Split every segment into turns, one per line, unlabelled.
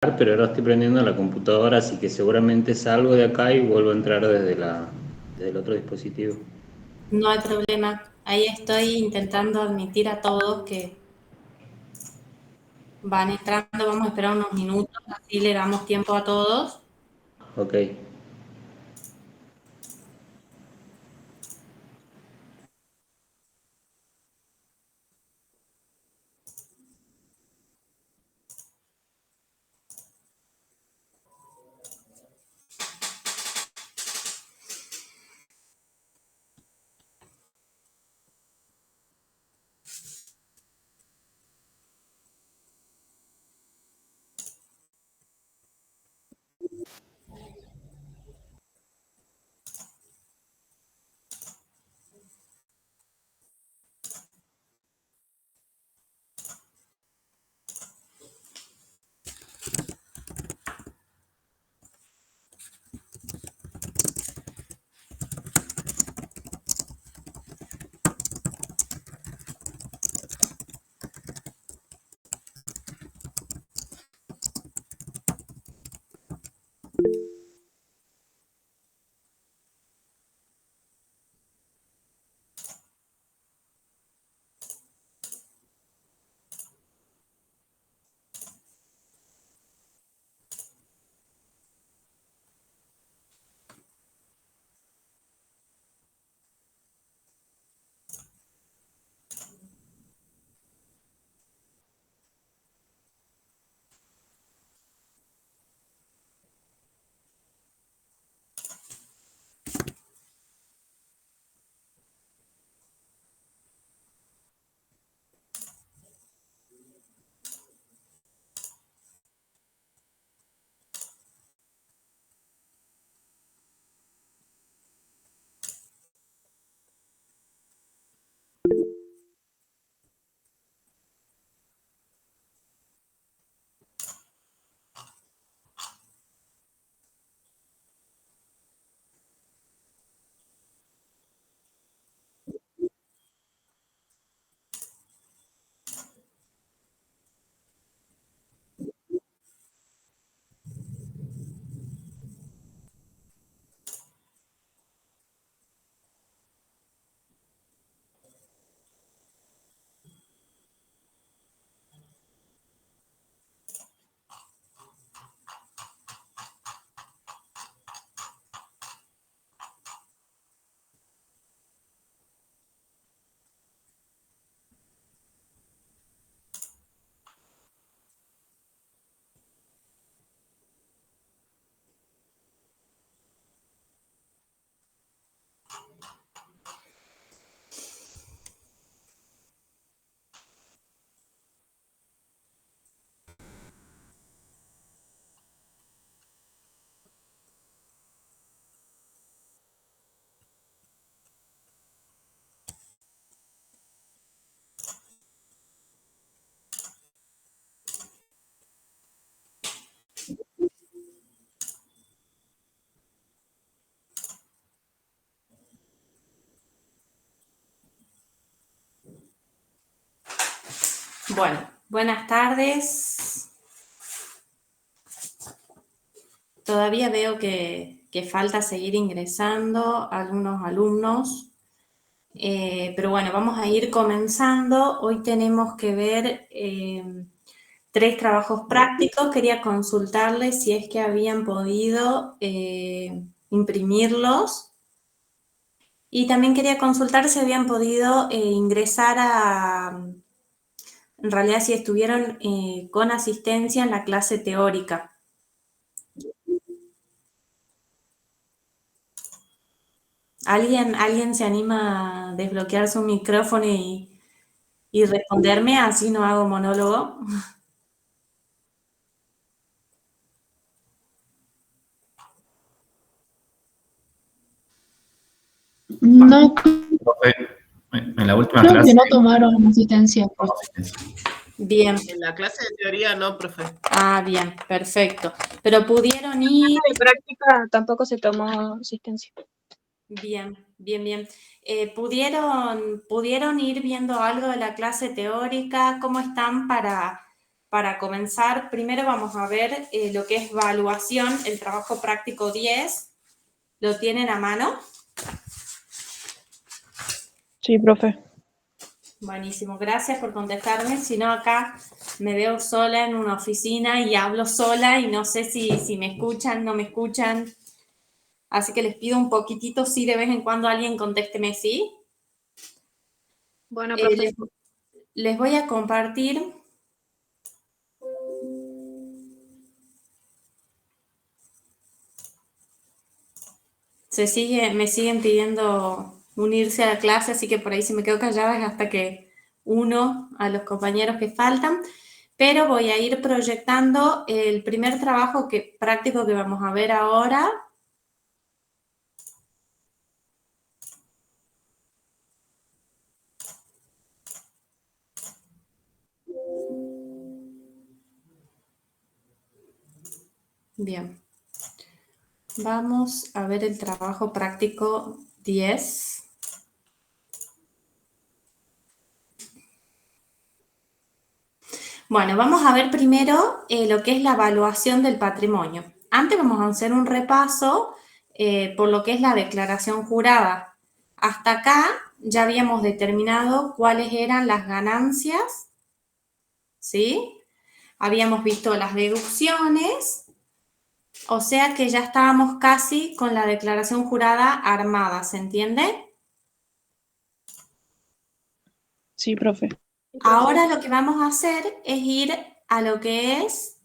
pero ahora estoy prendiendo la computadora, así que seguramente salgo de acá y vuelvo a entrar desde el otro dispositivo.
No hay problema. Ahí estoy intentando admitir a todos que van entrando. Vamos a esperar unos minutos, así le damos tiempo a todos.
Ok.
Bueno, buenas tardes. Todavía veo que falta seguir ingresando algunos alumnos, pero bueno, vamos a ir comenzando. Hoy tenemos que ver 3 trabajos prácticos. Quería consultarles si es que habían podido imprimirlos. Y también quería consultar si habían podido ingresar en realidad si estuvieron con asistencia en la clase teórica. ¿Alguien se anima a desbloquear su micrófono y responderme? Así no hago monólogo.
No,
Profe, en la última
creo que
clase
no tomaron asistencia.
tomamos asistencia.
Bien.
En la clase de teoría no, profe.
Ah, bien, perfecto. Pero pudieron ir.
De práctica tampoco se tomó asistencia.
Bien, bien, bien. ¿Pudieron ir viendo algo de la clase teórica? ¿Cómo están para para comenzar, primero vamos a ver lo que es evaluación, el trabajo práctico 10. ¿Lo tienen a mano?
Sí, profe.
Buenísimo, gracias por contestarme. Si no, acá me veo sola en una oficina y hablo sola y no sé si me escuchan, no me escuchan. Así que les pido un poquitito, sí, de vez en cuando alguien contésteme sí.
Bueno, profe.
Les voy a compartir. Me siguen pidiendo unirse a la clase, así que por ahí si me quedo callada es hasta que uno a los compañeros que faltan. Pero voy a ir proyectando el primer trabajo práctico que vamos a ver ahora. Bien. Vamos a ver el trabajo práctico 10. Bueno, vamos a ver primero lo que es la evaluación del patrimonio. Antes vamos a hacer un repaso por lo que es la declaración jurada. Hasta acá ya habíamos determinado cuáles eran las ganancias, ¿sí? Habíamos visto las deducciones, o sea que ya estábamos casi con la declaración jurada armada, ¿se entiende?
Sí, profe.
Ahora lo que vamos a hacer es ir a lo que es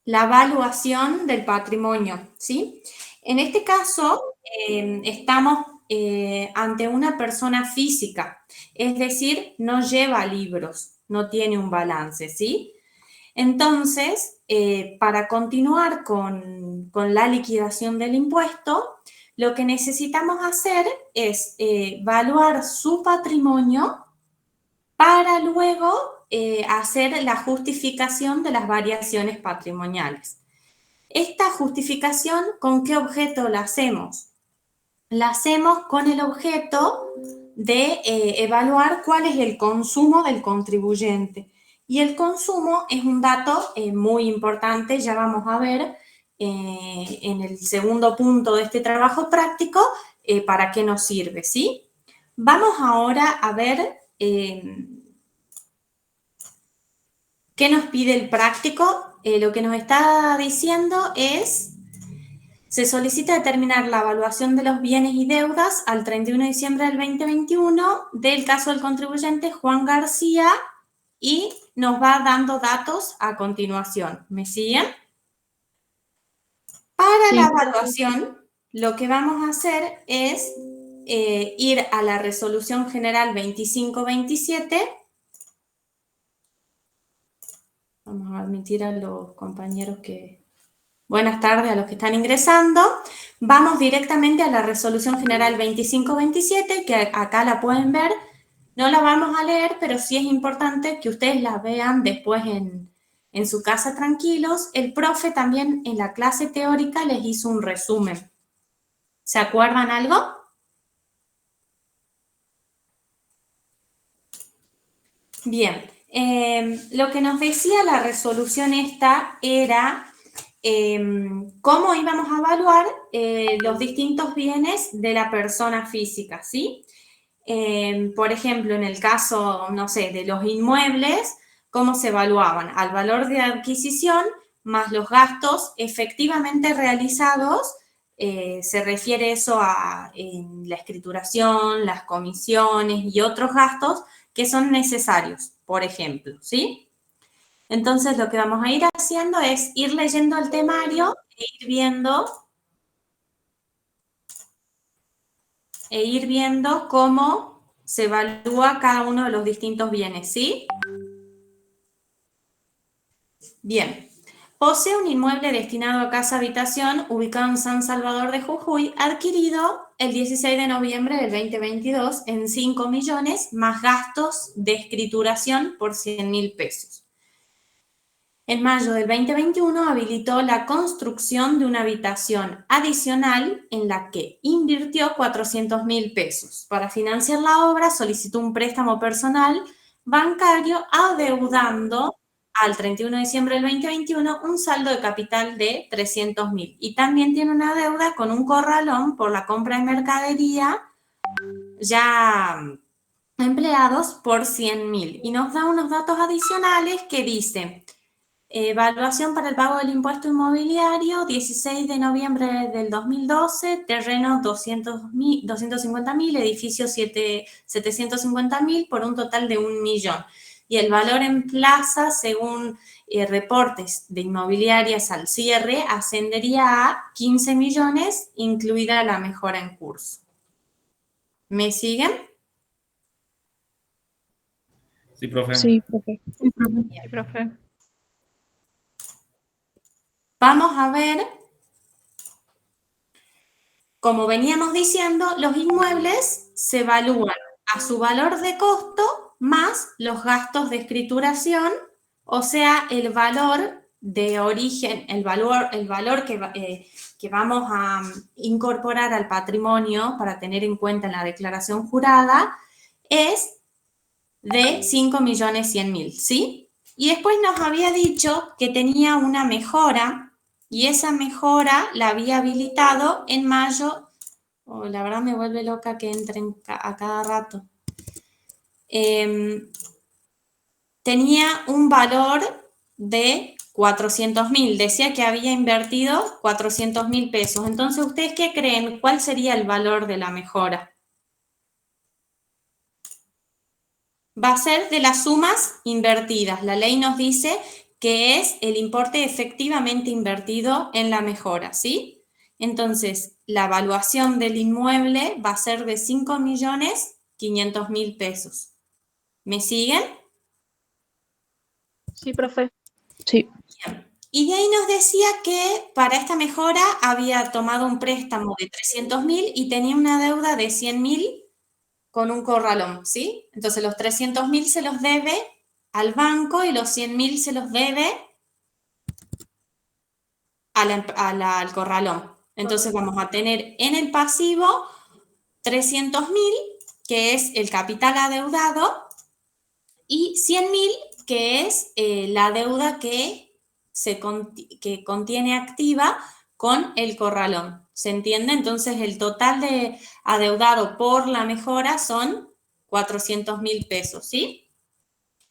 la evaluación del patrimonio, ¿sí? En este caso, estamos ante una persona física, es decir, no lleva libros, no tiene un balance, ¿sí? Entonces, para continuar con la liquidación del impuesto, lo que necesitamos hacer es evaluar su patrimonio para luego hacer la justificación de las variaciones patrimoniales. Esta justificación, ¿con qué objeto la hacemos? La hacemos con el objeto de evaluar cuál es el consumo del contribuyente. Y el consumo es un dato muy importante, ya vamos a ver en el segundo punto de este trabajo práctico para qué nos sirve, ¿sí? Vamos ahora a ver ¿qué nos pide el práctico? Lo que nos está diciendo es, se solicita determinar la evaluación de los bienes y deudas al 31 de diciembre del 2021 del caso del contribuyente Juan García y nos va dando datos a continuación. ¿Me siguen? Para la evaluación, lo que vamos a hacer es ir a la resolución general 2527. Vamos a admitir a los compañeros que... Buenas tardes a los que están ingresando. Vamos directamente a la resolución general 2527, que acá la pueden ver. No la vamos a leer, pero sí es importante que ustedes la vean después en su casa tranquilos. El profe también en la clase teórica les hizo un resumen. ¿Se acuerdan algo? Bien. Lo que nos decía la resolución esta era cómo íbamos a evaluar los distintos bienes de la persona física, ¿sí? Por ejemplo, en el caso, no sé, de los inmuebles, ¿cómo se evaluaban? Al valor de adquisición más los gastos efectivamente realizados, se refiere eso a la escrituración, las comisiones y otros gastos que son necesarios, por ejemplo, ¿sí? Entonces, lo que vamos a ir haciendo es ir leyendo el temario e ir viendo cómo se evalúa cada uno de los distintos bienes, ¿sí? Bien. Posee un inmueble destinado a casa-habitación ubicado en San Salvador de Jujuy, adquirido el 16 de noviembre del 2022 en 5 millones más gastos de escrituración por 100.000 pesos. En mayo del 2021 habilitó la construcción de una habitación adicional en la que invirtió 400.000 pesos. Para financiar la obra solicitó un préstamo personal bancario adeudando al 31 de diciembre del 2021 un saldo de capital de 300.000 y también tiene una deuda con un corralón por la compra de mercadería ya empleados por 100.000 y nos da unos datos adicionales que dicen evaluación para el pago del impuesto inmobiliario 16 de noviembre del 2012, terreno 250.000, edificio 750.000 por un total de 1 millón. Y el valor en plaza, según reportes de inmobiliarias al cierre, ascendería a 15 millones, incluida la mejora en curso. ¿Me siguen?
Sí, profe.
Sí, profe.
Sí, profe.
Sí, profe.
Vamos a ver, como veníamos diciendo, los inmuebles se evalúan a su valor de costo más los gastos de escrituración, o sea, el valor de origen, el valor que vamos a incorporar al patrimonio para tener en cuenta en la declaración jurada es de 5.100.000, ¿sí? Y después nos había dicho que tenía una mejora y esa mejora la había habilitado en mayo. Oh, la verdad me vuelve loca que entren a cada rato. Tenía un valor de 400.000. Decía que había invertido 400.000 pesos. Entonces, ¿ustedes qué creen? ¿Cuál sería el valor de la mejora? Va a ser de las sumas invertidas. La ley nos dice que es el importe efectivamente invertido en la mejora, ¿sí? Entonces, la evaluación del inmueble va a ser de 5.500.000 pesos. ¿Me siguen?
Sí, profe. Sí.
Bien. Y de ahí nos decía que para esta mejora había tomado un préstamo de 300.000 y tenía una deuda de 100.000 con un corralón, ¿sí? Entonces los 300.000 se los debe al banco y los 100.000 se los debe al corralón. Entonces vamos a tener en el pasivo 300.000, que es el capital adeudado, y 100.000, que es la deuda que contiene activa con el corralón. ¿Se entiende? Entonces el total de adeudado por la mejora son 400.000 pesos, ¿sí?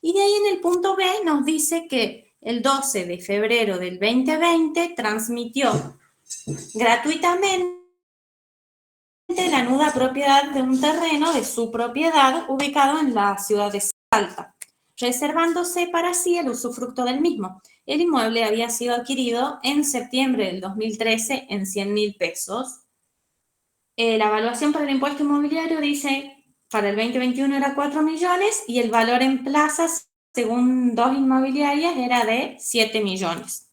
Y de ahí en el punto B nos dice que el 12 de febrero del 2020 transmitió gratuitamente la nuda propiedad de un terreno de su propiedad ubicado en la ciudad de Salta, reservándose para sí el usufructo del mismo. El inmueble había sido adquirido en septiembre del 2013 en 100.000 pesos. La evaluación para el impuesto inmobiliario dice para el 2021 era 4 millones y el valor en plazas, según dos inmobiliarias, era de 7 millones.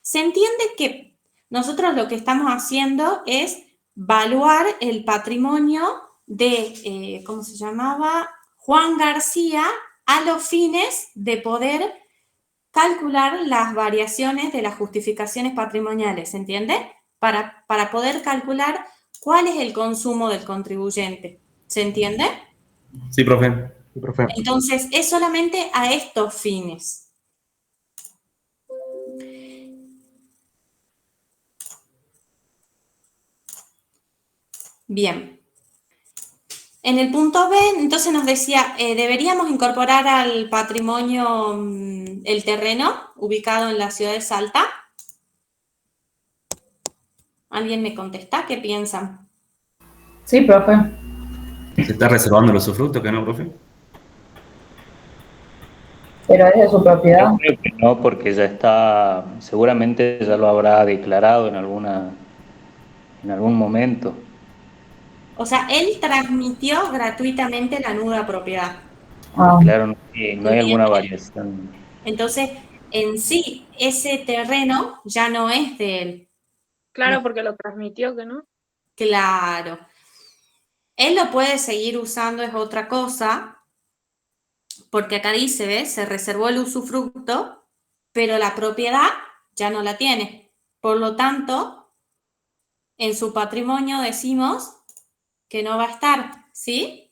Se entiende que nosotros lo que estamos haciendo es valuar el patrimonio de, ¿cómo se llamaba? Juan García, a los fines de poder calcular las variaciones de las justificaciones patrimoniales, ¿se entiende? Para poder calcular cuál es el consumo del contribuyente, ¿se entiende?
Sí, profe. Sí, profe.
Entonces, es solamente a estos fines. Bien. En el punto B, entonces nos decía, deberíamos incorporar al patrimonio el terreno ubicado en la ciudad de Salta. ¿Alguien me contesta? ¿Qué piensan?
Sí, profe.
¿Se está reservando el usufructo, que no, profe?
Pero es de su propiedad.
Yo creo que no, porque ya está, seguramente ya lo habrá declarado en algún momento.
O sea, él transmitió gratuitamente la nuda propiedad.
Ah,
Claro, no hay alguna variación.
Entonces, en sí, ese terreno ya no es de él.
Claro, porque lo transmitió, ¿que no?
Claro. Él lo puede seguir usando, es otra cosa, porque acá dice, ¿ves? Se reservó el usufructo, pero la propiedad ya no la tiene. Por lo tanto, en su patrimonio decimos que no va a estar, ¿sí?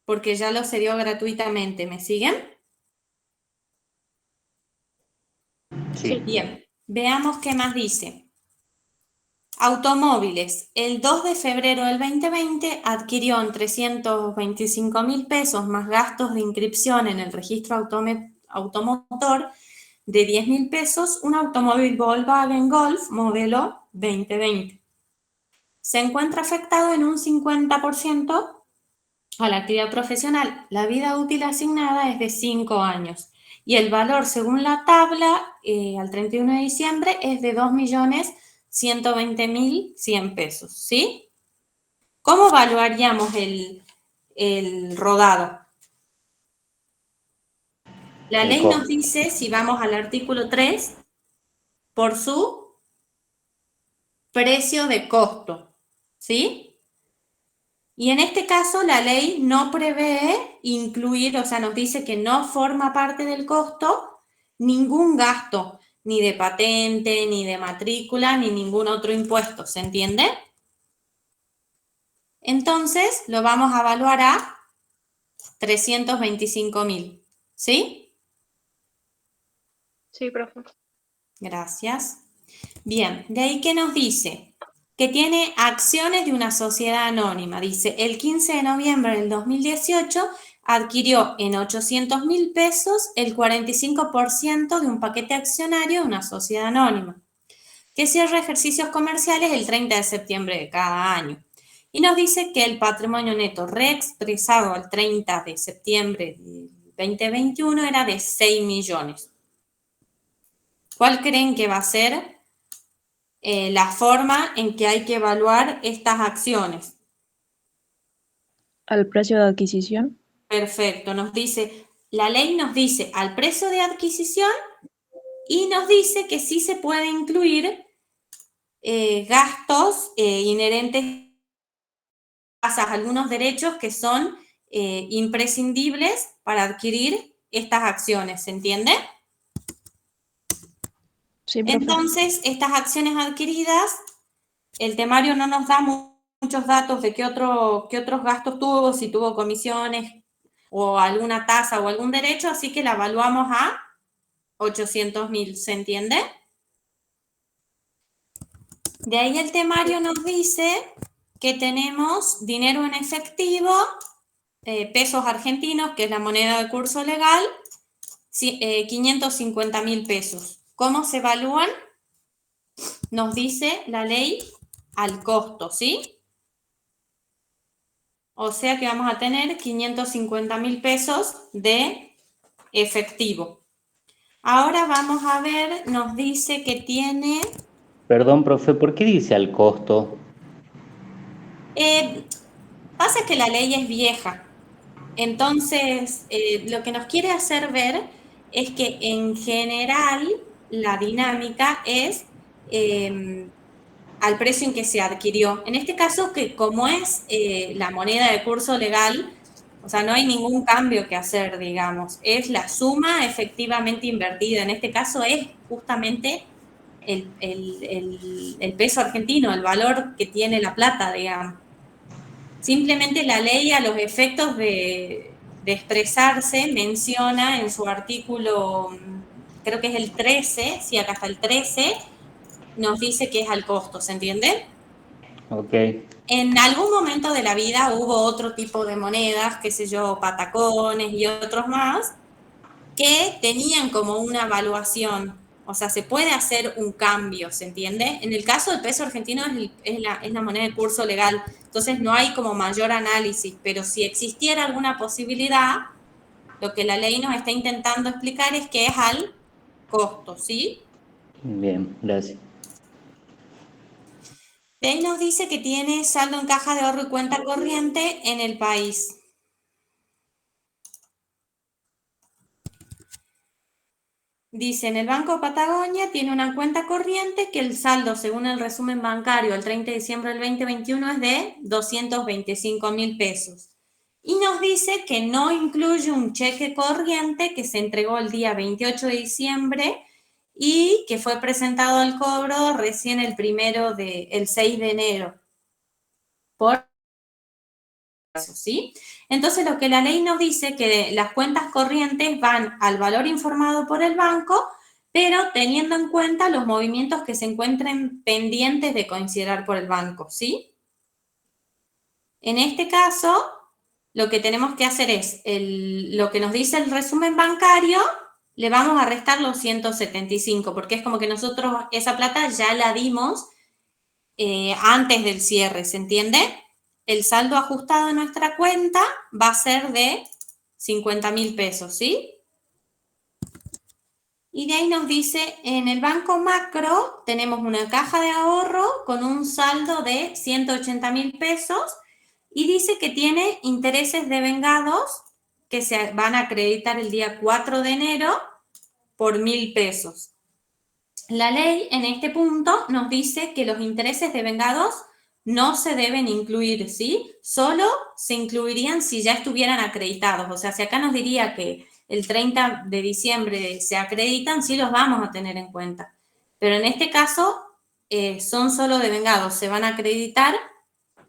Porque ya lo cedió gratuitamente. ¿Me siguen?
Sí.
Bien, veamos qué más dice. Automóviles. El 2 de febrero del 2020 adquirió en 325.000 pesos más gastos de inscripción en el registro automotor de 10.000 pesos un automóvil Volkswagen Golf modelo 2020. Se encuentra afectado en un 50% a la actividad profesional. La vida útil asignada es de 5 años y el valor según la tabla al 31 de diciembre es de 2.120.100 pesos, ¿sí? ¿Cómo evaluaríamos el rodado? La
El
ley
costo.
nos dice, si vamos al artículo 3, por su precio de costo, ¿sí? Y en este caso la ley no prevé incluir, o sea, nos dice que no forma parte del costo ningún gasto, ni de patente, ni de matrícula, ni ningún otro impuesto, ¿se entiende? Entonces lo vamos a evaluar a 325.000, ¿sí?
Sí, profe.
Gracias. Bien, de ahí que nos dice que tiene acciones de una sociedad anónima. Dice, el 15 de noviembre del 2018 adquirió en 800.000 pesos el 45% de un paquete accionario de una sociedad anónima, que cierra ejercicios comerciales el 30 de septiembre de cada año. Y nos dice que el patrimonio neto reexpresado al 30 de septiembre del 2021 era de 6 millones. ¿Cuál creen que va a ser la forma en que hay que evaluar estas acciones?
¿Al precio de adquisición?
Perfecto, nos dice, la ley nos dice al precio de adquisición y nos dice que sí se puede incluir gastos inherentes a algunos derechos que son imprescindibles para adquirir estas acciones, ¿se entiende?
Sí, profe.
Entonces, estas acciones adquiridas, el temario no nos da muchos datos de qué otros gastos tuvo, si tuvo comisiones o alguna tasa o algún derecho, así que la evaluamos a 800.000, ¿se entiende? De ahí el temario nos dice que tenemos dinero en efectivo, pesos argentinos, que es la moneda de curso legal, 550.000 pesos. ¿Cómo se evalúan? Nos dice la ley al costo, ¿sí? O sea que vamos a tener 550.000 pesos de efectivo. Ahora vamos a ver, nos dice que tiene...
Perdón, profe, ¿por qué dice al costo?
Pasa que la ley es vieja. Entonces, lo que nos quiere hacer ver es que en general la dinámica es al precio en que se adquirió. En este caso, que como es la moneda de curso legal, o sea, no hay ningún cambio que hacer, digamos. Es la suma efectivamente invertida. En este caso es justamente el peso argentino, el valor que tiene la plata, digamos. Simplemente la ley a los efectos de expresarse menciona en su artículo, creo que es el 13, sí, acá está el 13, nos dice que es al costo, ¿se entiende?
Ok.
En algún momento de la vida hubo otro tipo de monedas, qué sé yo, patacones y otros más, que tenían como una evaluación. O sea, se puede hacer un cambio, ¿se entiende? En el caso del peso argentino es la moneda de curso legal, entonces no hay como mayor análisis, pero si existiera alguna posibilidad, lo que la ley nos está intentando explicar es que es al costo, ¿sí?
Bien, gracias.
De ahí nos dice que tiene saldo en caja de ahorro y cuenta corriente en el país. Dice, en el Banco Patagonia tiene una cuenta corriente que el saldo, según el resumen bancario, el 30 de diciembre del 2021 es de 225.000 pesos. Y nos dice que no incluye un cheque corriente que se entregó el día 28 de diciembre y que fue presentado al cobro recién el 6 de enero. Por eso, ¿sí? Entonces, lo que la ley nos dice que las cuentas corrientes van al valor informado por el banco pero teniendo en cuenta los movimientos que se encuentren pendientes de considerar por el banco, ¿sí? En este caso, lo que tenemos que hacer es, lo que nos dice el resumen bancario, le vamos a restar los 175, porque es como que nosotros esa plata ya la dimos antes del cierre, ¿se entiende? El saldo ajustado de nuestra cuenta va a ser de 50.000 pesos, ¿sí? Y de ahí nos dice, en el Banco Macro tenemos una caja de ahorro con un saldo de 180.000 pesos y dice que tiene intereses devengados que se van a acreditar el día 4 de enero por 1.000 pesos. La ley en este punto nos dice que los intereses devengados no se deben incluir, ¿sí? Solo se incluirían si ya estuvieran acreditados. O sea, si acá nos diría que el 30 de diciembre se acreditan, sí los vamos a tener en cuenta. Pero en este caso son solo devengados, se van a acreditar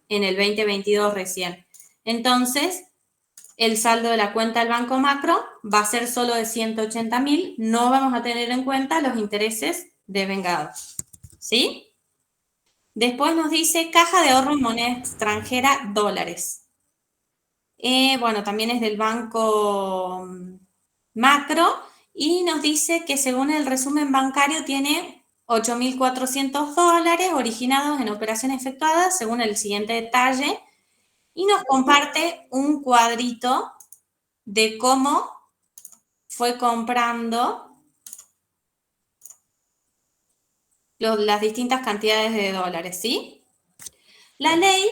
en el 2022 recién. Entonces, el saldo de la cuenta del Banco Macro va a ser solo de 180.000, no vamos a tener en cuenta los intereses devengados, ¿sí? Después nos dice caja de ahorro en moneda extranjera, dólares. Bueno, también es del Banco Macro y nos dice que según el resumen bancario tiene 8.400 dólares originados en operaciones efectuadas según el siguiente detalle y nos comparte un cuadrito de cómo fue comprando las distintas cantidades de dólares, ¿sí? La ley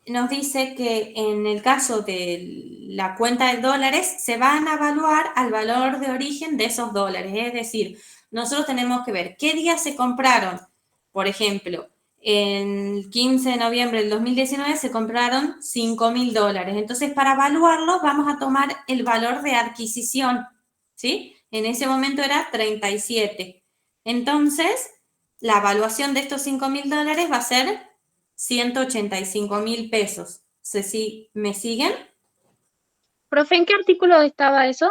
nos dice que en el caso de la cuenta de dólares se van a evaluar al valor de origen de esos dólares, es decir, nosotros tenemos que ver qué días se compraron. Por ejemplo, el 15 de noviembre del 2019 se compraron 5.000 dólares. Entonces, para evaluarlos vamos a tomar el valor de adquisición, ¿sí? En ese momento era 37. Entonces, la evaluación de estos 5.000 dólares va a ser 185.000 pesos. ¿Me siguen?
Profe, ¿en qué artículo estaba eso?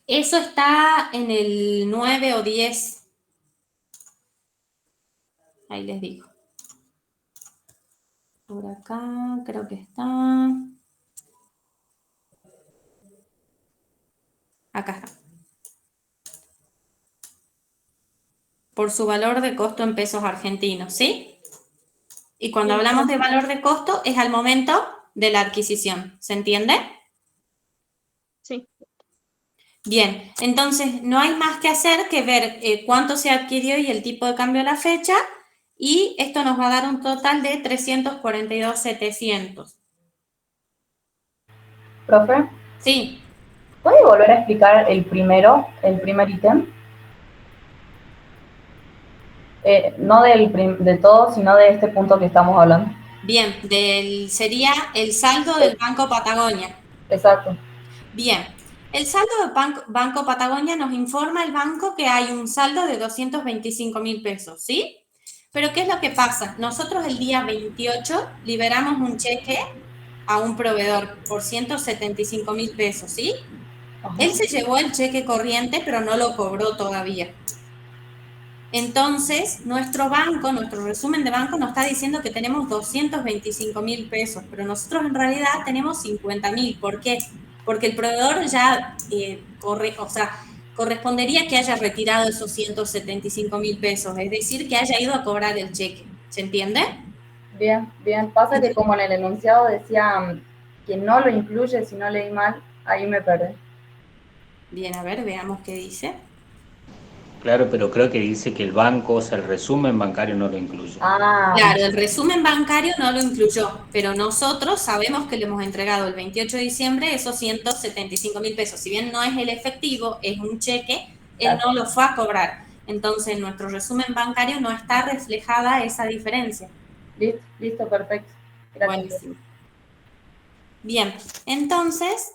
Eso está en el 9 o 10. Ahí les digo. Por acá creo que está. Acá está. Por su valor de costo en pesos argentinos, ¿sí? Y cuando hablamos de valor de costo es al momento de la adquisición, ¿se entiende?
Sí.
Bien, entonces no hay más que hacer que ver cuánto se adquirió y el tipo de cambio a la fecha y esto nos va a dar un total de 342.700.
Profe,
Sí,
¿puede volver a explicar el primer ítem? No de todo, sino de este punto que estamos hablando.
bien, sería el saldo del Banco Patagonia.
Exacto.
Bien, el saldo del Banco Patagonia nos informa el banco que hay un saldo de 225.000 pesos, ¿sí? Pero ¿qué es lo que pasa? Nosotros el día 28 liberamos un cheque a un proveedor por 175.000 pesos, ¿sí?
Ajá.
Él se llevó el cheque corriente, pero no lo cobró todavía. Entonces, nuestro resumen de banco nos está diciendo que tenemos 225.000 pesos, pero nosotros en realidad tenemos 50.000. ¿Por qué? Porque el proveedor ya correspondería que haya retirado esos 175.000 pesos, es decir, que haya ido a cobrar el cheque. ¿Se entiende?
Bien, bien. Pasa que como en el enunciado decía que no lo incluye, si no leí mal, ahí me perdí.
Bien, a ver, veamos qué dice.
Claro, pero creo que dice que el banco, o sea, el resumen bancario no lo incluye.
Ah,
Claro, el resumen bancario no lo incluyó, pero nosotros sabemos que le hemos entregado el 28 de diciembre esos 175.000 pesos. Si bien no es el efectivo, es un cheque, él no lo fue a cobrar. Entonces, en nuestro resumen bancario no está reflejada esa diferencia.
listo, perfecto. Gracias.
Buenísimo. Bien, entonces,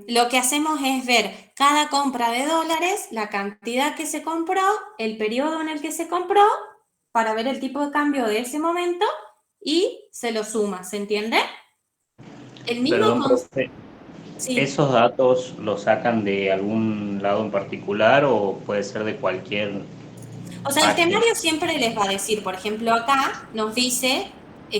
lo que hacemos es ver cada compra de dólares, la cantidad que se compró, el periodo en el que se compró, para ver el tipo de cambio de ese momento y se lo suma, ¿se entiende? El mismo
Perdón, profe.
Sí.
¿Esos datos los sacan de algún lado en particular o puede ser de cualquier
O sea, el
página?
temario siempre les va a decir, por ejemplo, acá nos dice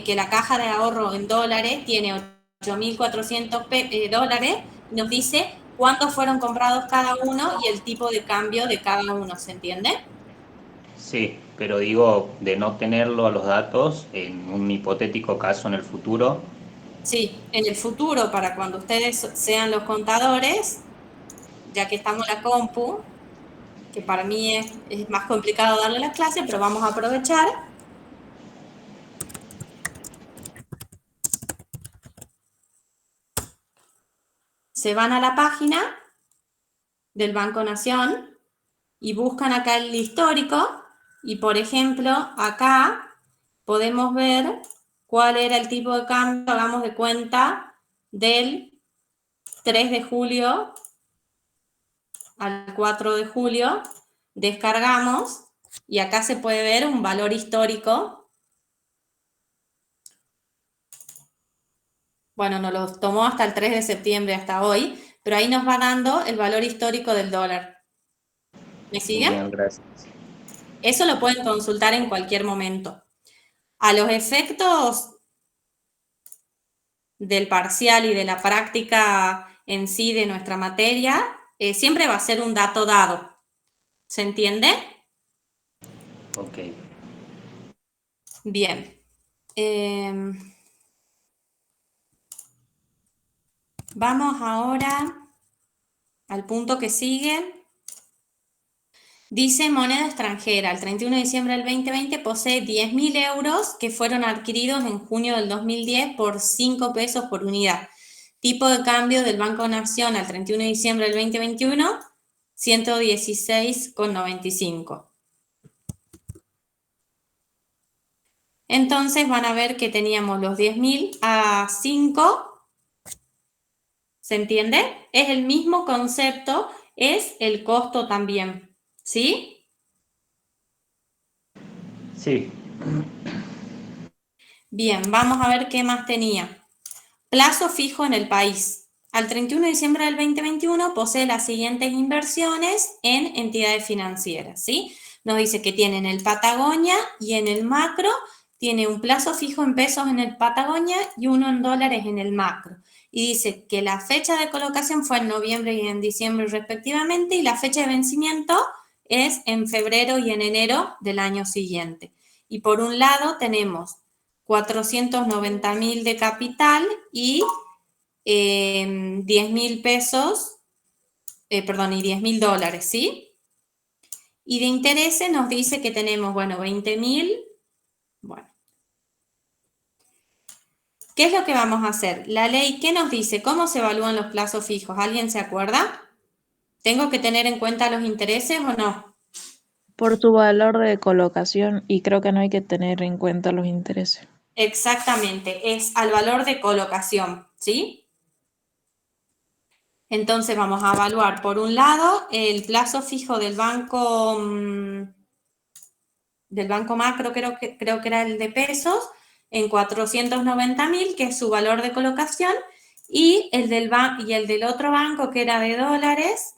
que la caja de ahorro en dólares tiene 8.400 dólares, y nos dice cuántos fueron comprados cada uno y el tipo de cambio de cada uno, ¿se entiende?
Sí, pero digo, de no tenerlo a los datos, en un hipotético caso en el futuro,
Sí, en el futuro, para cuando ustedes sean los contadores, ya que estamos en la compu, que para mí es más complicado darle las clases, pero vamos a aprovechar. Se van a la página del Banco Nación y buscan acá el histórico y, por ejemplo, acá podemos ver cuál era el tipo de cambio, hagamos de cuenta, del 3 de julio al 4 de julio, descargamos y acá se puede ver un valor histórico. Bueno, nos lo tomó hasta el 3 de septiembre, hasta hoy, pero ahí nos va dando el valor histórico del dólar. ¿Me siguen?
bien, gracias.
Eso lo pueden consultar en cualquier momento. A los efectos del parcial y de la práctica en sí de nuestra materia, siempre va a ser un dato dado. ¿Se entiende?
Ok.
Bien. Vamos ahora al punto que sigue. Dice moneda extranjera. El 31 de diciembre del 2020 posee 10.000 euros que fueron adquiridos en junio del 2010 por 5 pesos por unidad. Tipo de cambio del Banco Nación al 31 de diciembre del 2021, 116,95. Entonces van a ver que teníamos los 10.000 a 5. ¿Se entiende? Es el mismo concepto, es el costo también. ¿Sí?
Sí,
Bien, vamos a ver qué más tenía. Plazo fijo en el país. Al 31 de diciembre del 2021 posee las siguientes inversiones en entidades financieras, ¿sí? Nos dice que tiene en el Patagonia y en el macro, tiene un plazo fijo en pesos en el Patagonia y uno en dólares en el macro. Y dice que la fecha de colocación fue en noviembre y en diciembre respectivamente, y la fecha de vencimiento es en febrero y en enero del año siguiente. Y por un lado tenemos 490.000 de capital y 10.000 pesos, y 10.000 dólares, ¿sí? Y de intereses nos dice que tenemos, bueno, 20.000. Bueno. ¿Qué es lo que vamos a hacer? La ley, ¿qué nos dice? ¿Cómo se evalúan los plazos fijos? ¿Alguien se acuerda? ¿Tengo que tener en cuenta los intereses o no?
Por su valor de colocación y creo que no hay que tener en cuenta los intereses.
Exactamente, es al valor de colocación, ¿sí? Entonces vamos a evaluar, por un lado, el plazo fijo del banco macro, creo que era el de pesos, en 490.000, que es su valor de colocación, y el del otro banco, que era de dólares,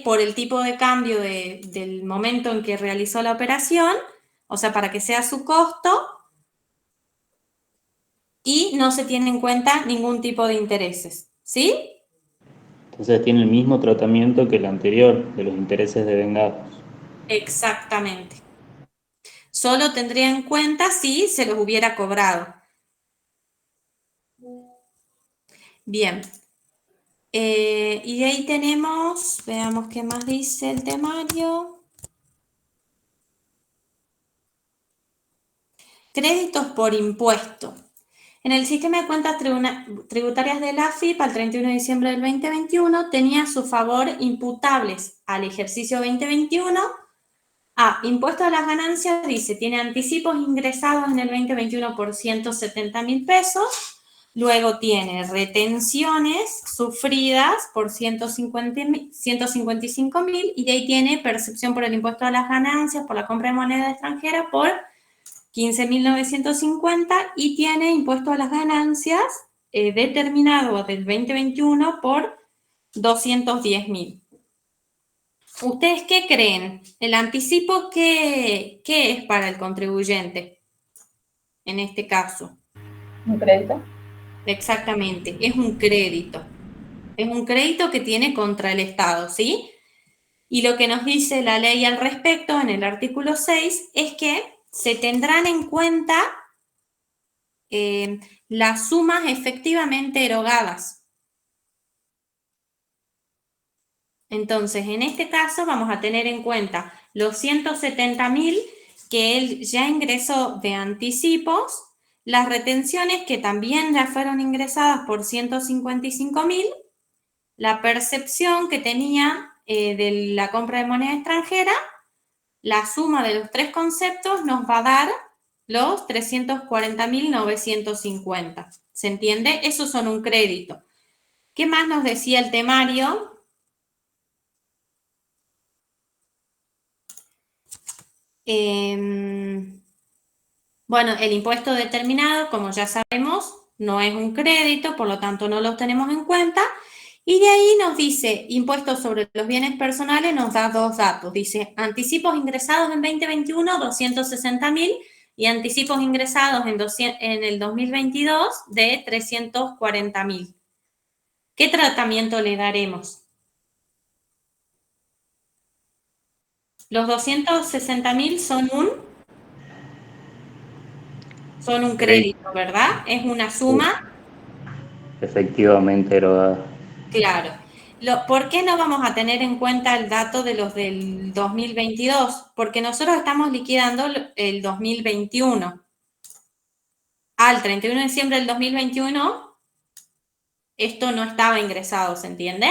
por el tipo de cambio del momento en que realizó la operación, o sea, para que sea su costo, y no se tiene en cuenta ningún tipo de intereses, ¿sí?
entonces tiene el mismo tratamiento que el anterior, de los intereses devengados.
Exactamente. Solo tendría en cuenta si se los hubiera cobrado. Bien. Y de ahí tenemos, veamos qué más dice el temario. Créditos por impuesto. En el sistema de cuentas tributarias de la AFIP al 31 de diciembre del 2021 tenía a su favor imputables al ejercicio 2021 a impuesto a las ganancias, dice, tiene anticipos ingresados en el 2021 por 170.000 pesos, luego tiene retenciones sufridas por 155.000 y de ahí tiene percepción por el impuesto a las ganancias por la compra de moneda extranjera por 15.950 y tiene impuesto a las ganancias determinado del 2021 por 210.000. ¿Ustedes qué creen? ¿El anticipo qué es para el contribuyente en este caso?
¿Un crédito?
Exactamente, es un crédito. Es un crédito que tiene contra el Estado, ¿sí? Y lo que nos dice la ley al respecto en el artículo 6 es que se tendrán en cuenta las sumas efectivamente erogadas. Entonces, en este caso vamos a tener en cuenta los 170.000 que él ya ingresó de anticipos, las retenciones que también ya fueron ingresadas por 155.000, la percepción que tenía de la compra de moneda extranjera, la suma de los tres conceptos nos va a dar los 340.950. ¿Se entiende? Esos son un crédito. ¿Qué más nos decía el temario? Bueno, el impuesto determinado, como ya sabemos, no es un crédito, por lo tanto no los tenemos en cuenta. Y de ahí nos dice, impuestos sobre los bienes personales, nos da dos datos. Dice, anticipos ingresados en 2021, 260.000, y anticipos ingresados en el 2022 de 340.000. ¿Qué tratamiento le daremos? Los 260.000 son un crédito, ¿verdad? Es una suma.
Efectivamente erogada.
Claro. ¿Por qué no vamos a tener en cuenta el dato de los del 2022? Porque nosotros estamos liquidando el 2021. Al 31 de diciembre del 2021, esto no estaba ingresado, ¿se entiende?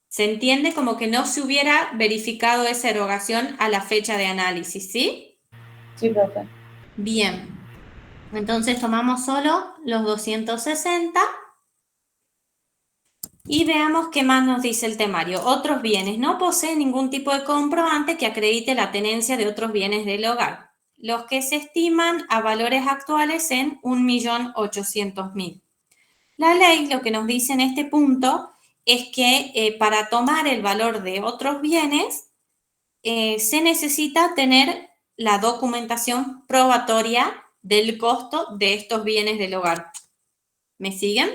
Se entiende como que no se hubiera verificado esa erogación a la fecha de análisis, ¿sí?
Sí, profe.
Bien. Entonces tomamos solo los 260 y veamos qué más nos dice el temario. Otros bienes. No poseen ningún tipo de comprobante que acredite la tenencia de otros bienes del hogar, los que se estiman a valores actuales en 1.800.000. La ley lo que nos dice en este punto es que para tomar el valor de otros bienes se necesita tener la documentación probatoria del costo de estos bienes del hogar. ¿Me siguen?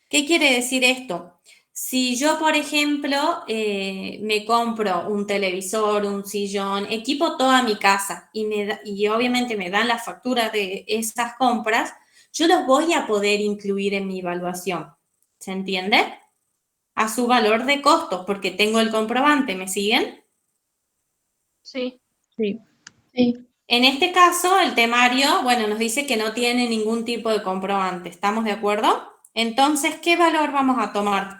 ¿Qué quiere decir esto? Si yo, por ejemplo, me compro un televisor, un sillón, equipo toda mi casa y obviamente me dan la factura de esas compras, yo los voy a poder incluir en mi evaluación. ¿Se entiende? A su valor de costos, porque tengo el comprobante. ¿Me siguen?
Sí.
Sí.
Sí.
En este caso, el temario, bueno, nos dice que no tiene ningún tipo de comprobante. ¿Estamos de acuerdo? Entonces, ¿qué valor vamos a tomar?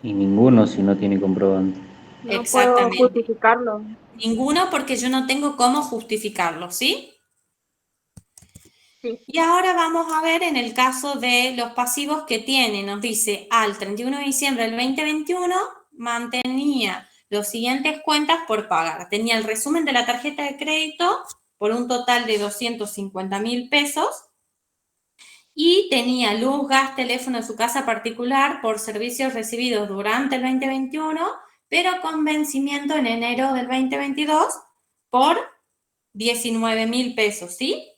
Y ninguno si no tiene comprobante.
No puedo
Exactamente.
justificarlo.
Ninguno porque yo no tengo cómo justificarlo, ¿sí?
Sí.
Y ahora vamos a ver en el caso de los pasivos que tiene. Nos dice, al 31 de diciembre del 2021 mantenía las siguientes cuentas por pagar. Tenía el resumen de la tarjeta de crédito por un total de 250.000 pesos y tenía luz, gas, teléfono de su casa particular por servicios recibidos durante el 2021, pero con vencimiento en enero del 2022 por 19.000 pesos, ¿sí?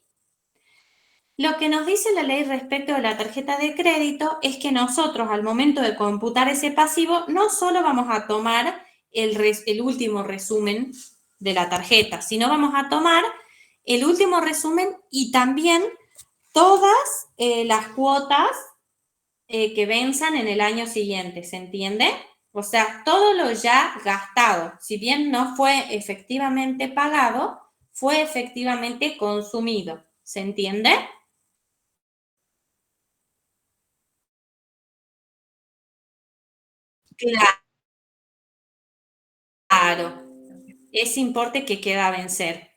Lo que nos dice la ley respecto de la tarjeta de crédito es que nosotros al momento de computar ese pasivo no solo vamos a tomar el último resumen de la tarjeta, sino vamos a tomar el último resumen y también todas las cuotas que venzan en el año siguiente, ¿se entiende? O sea, todo lo ya gastado, si bien no fue efectivamente pagado, fue efectivamente consumido, ¿se entiende? Claro, ese importe que queda a vencer,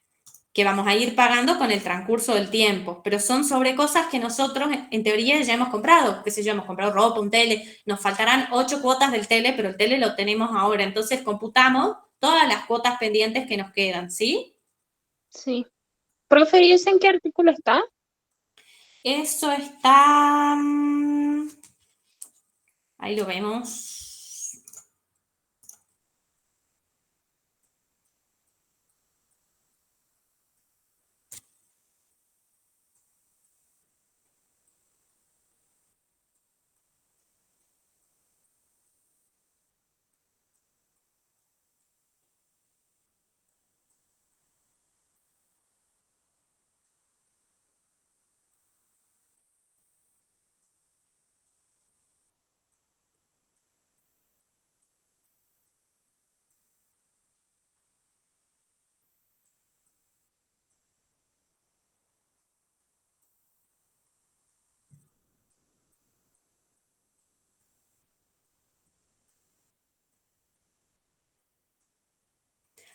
que vamos a ir pagando con el transcurso del tiempo, pero son sobre cosas que nosotros en teoría ya hemos comprado, qué sé yo, hemos comprado ropa, un tele, nos faltarán 8 cuotas del tele, pero el tele lo tenemos ahora, entonces computamos todas las cuotas pendientes que nos quedan, ¿sí?
Sí. Profe, ¿y ese en qué artículo está?
Eso está... ahí lo vemos.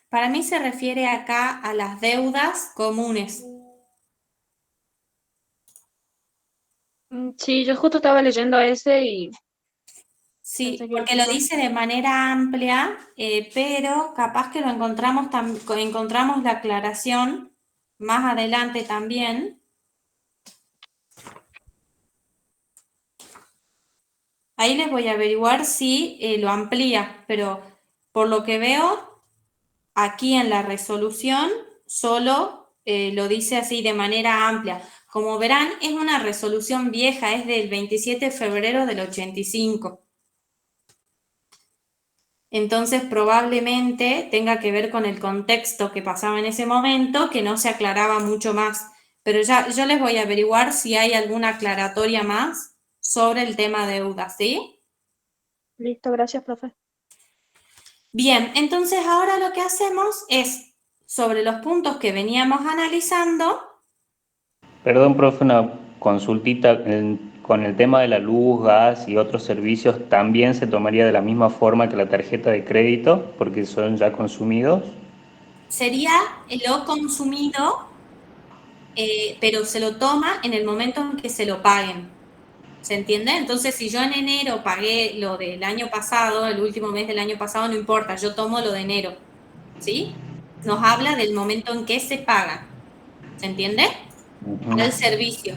Para mí se refiere acá a las deudas comunes.
Sí, yo justo estaba leyendo ese y
Sí,
pensé que
porque lo
tipo-
dice de manera amplia, pero capaz que lo encontramos, encontramos la aclaración más adelante también. Ahí les voy a averiguar si lo amplía, pero por lo que veo, aquí en la resolución solo lo dice así de manera amplia. Como verán, es una resolución vieja, es del 27 de febrero del 85. Entonces probablemente tenga que ver con el contexto que pasaba en ese momento, que no se aclaraba mucho más. Pero ya yo les voy a averiguar si hay alguna aclaratoria más sobre el tema deuda, ¿sí?
Listo, gracias, profe.
Bien, entonces ahora lo que hacemos es, sobre los puntos que veníamos analizando,
Perdón, profe, una consultita. Con el tema de la luz, gas y otros servicios, ¿también se tomaría de la misma forma que la tarjeta de crédito, porque son ya consumidos?
sería lo consumido, pero se lo toma en el momento en que se lo paguen. ¿Se entiende? Entonces, si yo en enero pagué lo del año pasado, el último mes del año pasado, no importa, yo tomo lo de enero, ¿sí? Nos habla del momento en que se paga, ¿se entiende?
Ujú.
El servicio.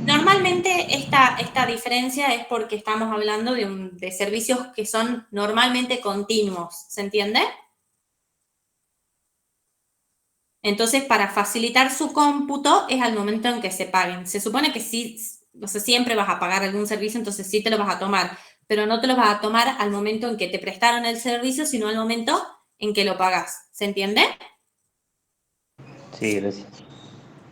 Normalmente esta diferencia es porque estamos hablando de servicios que son normalmente continuos, ¿se entiende? Entonces, para facilitar su cómputo es al momento en que se paguen. Se supone que sí, o sea, siempre vas a pagar algún servicio, entonces sí te lo vas a tomar, pero no te lo vas a tomar al momento en que te prestaron el servicio, sino al momento en que lo pagas. ¿Se entiende?
Sí, gracias.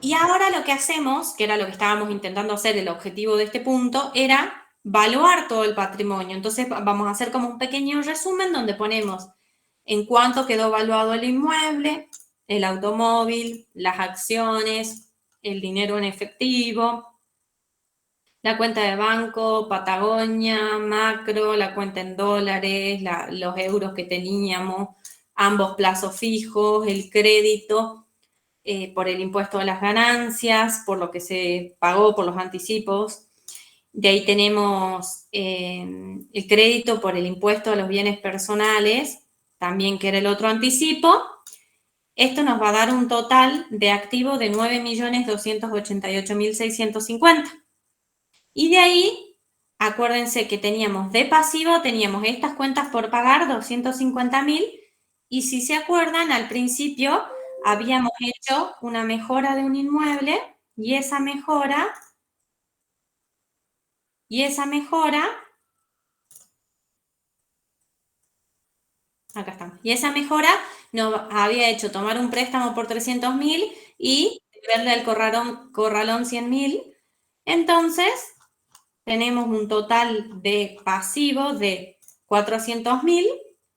Y ahora lo que hacemos, que era lo que estábamos intentando hacer, el objetivo de este punto, era valuar todo el patrimonio. Entonces vamos a hacer como un pequeño resumen donde ponemos en cuánto quedó valuado el inmueble, el automóvil, las acciones, el dinero en efectivo, la cuenta de banco, Patagonia, Macro, la cuenta en dólares, los euros que teníamos, ambos plazos fijos, el crédito por el impuesto a las ganancias, por lo que se pagó por los anticipos. De ahí tenemos el crédito por el impuesto a los bienes personales, también que era el otro anticipo. Esto nos va a dar un total de activo de 9.288.650. Y de ahí, acuérdense que teníamos de pasivo, teníamos estas cuentas por pagar, 250.000, y si se acuerdan, al principio habíamos hecho una mejora de un inmueble, y esa mejora, acá estamos, y esa mejora nos había hecho tomar un préstamo por 300.000 y verle al corralón 100.000. Entonces, tenemos un total de pasivo de 400.000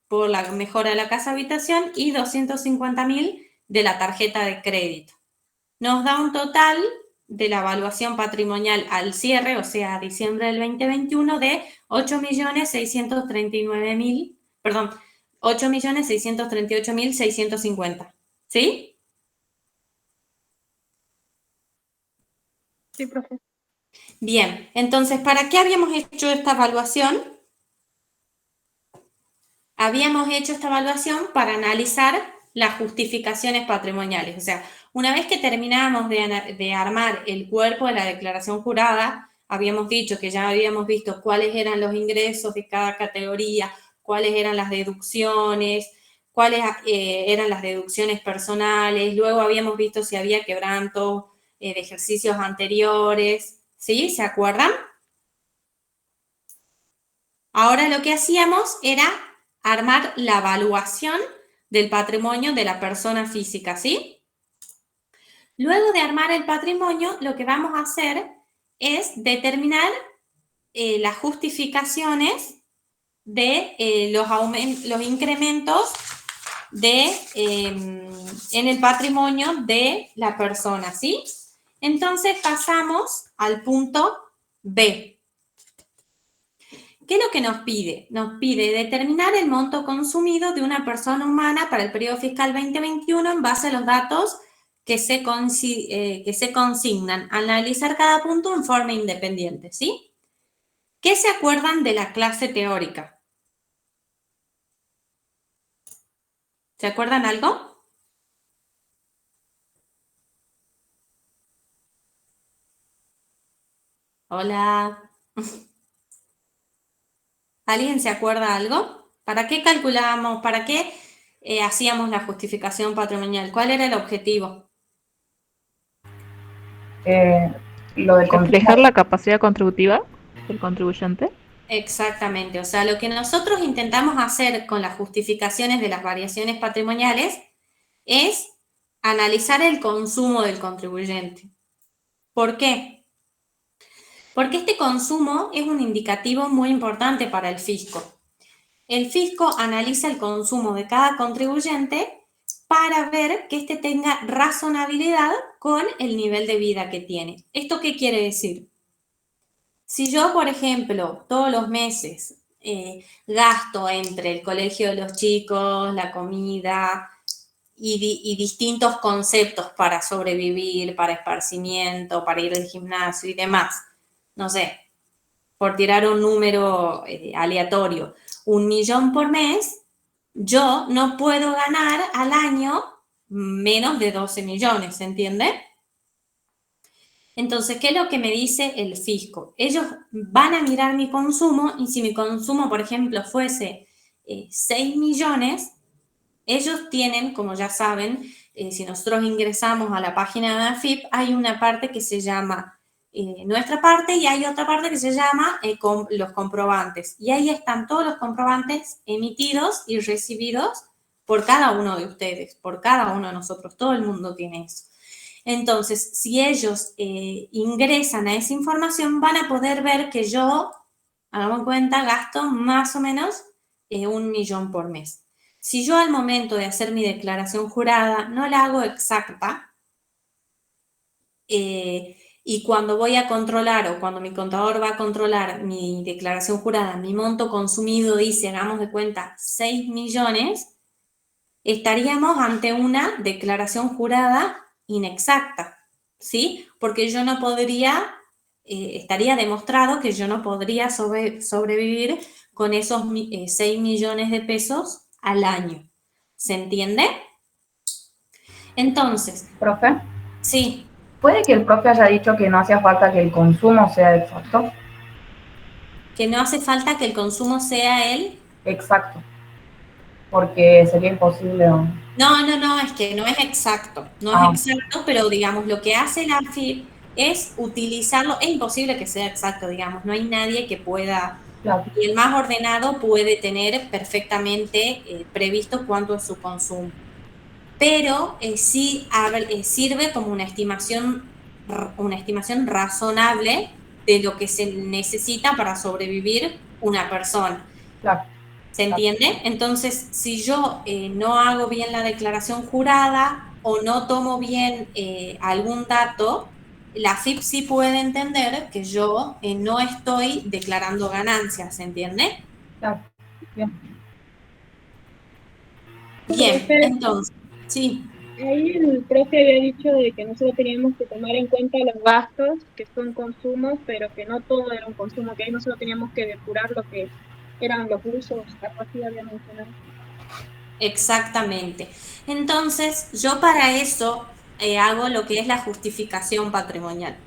por la mejora de la casa habitación y 250.000 de la tarjeta de crédito. Nos da un total de la evaluación patrimonial al cierre, o sea, a diciembre del 2021, de 8.639.000, perdón, 8.638.650. ¿Sí?
Sí, profe.
Bien, entonces, ¿para qué habíamos hecho esta evaluación? habíamos hecho esta evaluación para analizar las justificaciones patrimoniales. O sea, una vez que terminábamos de armar el cuerpo de la declaración jurada, habíamos dicho que ya habíamos visto cuáles eran los ingresos de cada categoría, cuáles eran las deducciones, cuáles eran las deducciones personales, luego habíamos visto si había quebranto de ejercicios anteriores, ¿sí? ¿Se acuerdan? Ahora lo que hacíamos era armar la evaluación del patrimonio de la persona física, ¿sí? Luego de armar el patrimonio, lo que vamos a hacer es determinar las justificaciones de los incrementos en el patrimonio de la persona, ¿sí? Entonces pasamos al punto B. ¿Qué es lo que nos pide? Nos pide determinar el monto consumido de una persona humana para el periodo fiscal 2021 en base a los datos que se consignan. Analizar cada punto en forma independiente, ¿sí? ¿Qué se acuerdan de la clase teórica? ¿Se acuerdan algo? Hola. ¿Alguien se acuerda algo? ¿Para qué calculábamos? ¿Para qué hacíamos la justificación patrimonial? ¿Cuál era el objetivo?
Lo de
Reflejar la capacidad contributiva del contribuyente.
Exactamente, o sea, lo que nosotros intentamos hacer con las justificaciones de las variaciones patrimoniales es analizar el consumo del contribuyente. ¿Por qué? Porque este consumo es un indicativo muy importante para el fisco. El fisco analiza el consumo de cada contribuyente para ver que éste tenga razonabilidad con el nivel de vida que tiene. ¿Esto qué quiere decir? Si yo, por ejemplo, todos los meses gasto entre el colegio de los chicos, la comida y distintos conceptos para sobrevivir, para esparcimiento, para ir al gimnasio y demás, no sé, por tirar un número aleatorio, 1 millón por mes, yo no puedo ganar al año menos de 12 millones, ¿se entiende? Entonces, ¿qué es lo que me dice el fisco? Ellos van a mirar mi consumo y si mi consumo, por ejemplo, fuese 6 millones, ellos tienen, como ya saben, si nosotros ingresamos a la página de AFIP, hay una parte que se llama nuestra parte y hay otra parte que se llama los comprobantes. Y ahí están todos los comprobantes emitidos y recibidos por cada uno de ustedes, por cada uno de nosotros. Todo el mundo tiene eso. Entonces, si ellos ingresan a esa información, van a poder ver que yo, hagamos cuenta, gasto más o menos 1 millón por mes. Si yo al momento de hacer mi declaración jurada no la hago exacta, y cuando voy a controlar o cuando mi contador va a controlar mi declaración jurada, mi monto consumido dice, hagamos de cuenta, 6 millones, estaríamos ante una declaración jurada inexacta, ¿sí? Porque yo no podría, estaría demostrado que yo no podría sobrevivir con esos 6 millones de pesos al año. ¿Se entiende? Entonces,
¿Profe?
sí.
¿Puede que el profe haya dicho que no hacía falta que el consumo sea exacto?
Que no hace falta que el consumo sea el...
Exacto. Porque sería imposible.
No, es que no es exacto. No es exacto, pero digamos, lo que hace la AFIP es utilizarlo. Es imposible que sea exacto, digamos. No hay nadie que pueda...
Claro.
Y el más ordenado puede tener perfectamente previsto cuánto es su consumo. Pero sí sirve como una estimación razonable de lo que se necesita para sobrevivir una persona.
Claro.
¿Se entiende? Entonces, si yo no hago bien la declaración jurada o no tomo bien algún dato, la AFIP sí puede entender que yo no estoy declarando ganancias, ¿se entiende?
Claro. Bien.
Bien,
Profe,
entonces, sí.
ahí el profe había dicho de que nosotros teníamos que tomar en cuenta los gastos, que son consumos, pero que no todo era un consumo, que ahí nosotros teníamos que depurar lo que eran los usos, algo así había mencionado.
Exactamente. Entonces, yo para eso hago lo que es la justificación patrimonial.